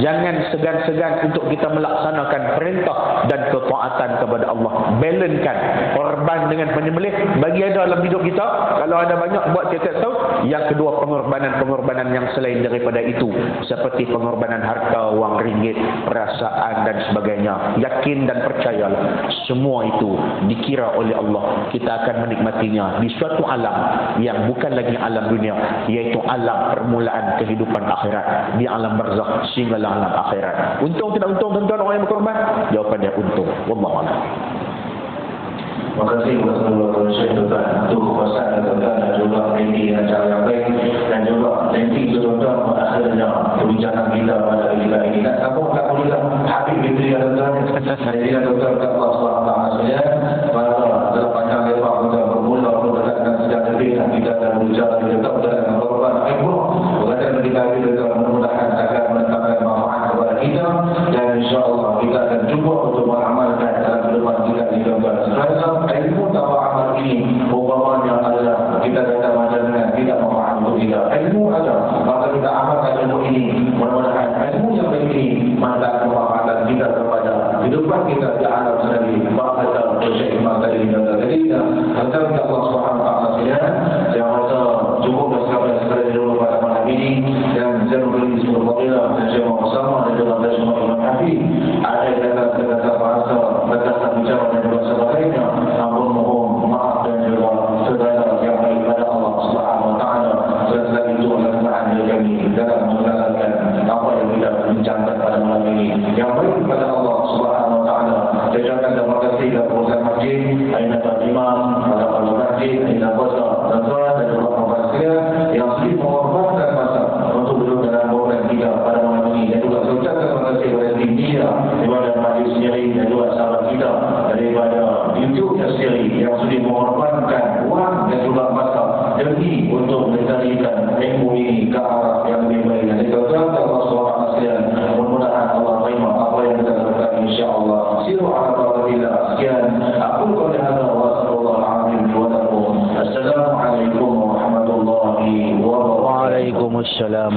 Jangan segan-segan untuk kita melaksanakan perintah dan ketaatan kepada Allah. Balancekan korban dengan penyembelih. Bagi ada dalam hidup kita, kalau ada banyak buat kita tahu. Yang kedua, pengorbanan yang selain daripada itu, seperti pengorbanan harta, wang ringgit, perasaan dan sebagainya. Yakin dan percayalah, semua itu dikira oleh Allah. Kita akan menikmatinya di suatu alam yang bukan lagi alam dunia, yaitu alam permulaan kehidupan akhirat, di alam barzakh sehinggalah alam akhirat. Untung tidak untung tuan-tuan orang yang berkorban? Jawapannya untung. Wallahu a'lam. Terima kasih kepada Syekh Tuan untuk kekuasaan tuan dan juga nanti acara yang baik dan juga nanti tuan akhirnya perbincangan kita pada ketika ini. Tak sambung tak boleh habis begitu ya tuan. Jadi tuan tak Allah SWT saja. Pada dalam panjang lebar kita bermula dekat dengan sejak lebih dan kita akan berbicara tetap dengan korban ibu. Berkata ketika kita mudah-mudahan akan mendatangkan manfaat kepada kita dan insya-Allah kita akan cuba untuk beramalkan dalam kehidupan kita di dalam serasa ilmu tanpa amal ini umpamanya adalah kita datang macam dengan tidak manfaat untuk kita. Ilmu ada, maka kita amalkan ilmu ini. Mudah-mudahan ilmu yang baik ini manfaat kemanfaatan kita kepada kehidupan kita di alam sendiri. Bahasa Syekh Imam tadi jadi kita Allah Subhanahu wa taala sekalian yang rasa cukup bersabar sekali di rumah pada malam ini dan saya beri sebuah fadilah dan saya mau bersama dan juga dari semua Imam Hafiz ada kata-kata bahasa batasan bicara dan juga sebagainya. Ampun mohon maaf dan juga segala yang baik pada Allah Subhanahu wa taala. Selagi itu adalah Tuhan kami dalam menjalankan apa yang kita bincangkan pada malam ini. Yang baik kepada Allah Subhanahu wa taala. Jajakan terima kasih kepada pengurusan masjid, aina imam, pada kalau masjid, aina kuasa, tuan dan juga pengurusan sekalian yang sudah mengorbankan masa untuk duduk dalam program kita pada malam ini. Dan juga saya ucapkan terima kasih kepada tim dia daripada majlis sendiri dan juga sahabat kita daripada YouTube sendiri yang sudah mengorbankan wang dan juga masa demi untuk melestarikan ilmu ini ke arah yang lebih baik. Dan kita ucapkan Allah SWT sekalian, mudah-mudahan Allah terima apa yang kita lakukan insya-Allah. Siru ala barakillah. Sekian aku qul hadza wa sallallahu alaihi wa sallam. Assalamualaikum warahmatullahi wabarakatuh. Waalaikumsalam.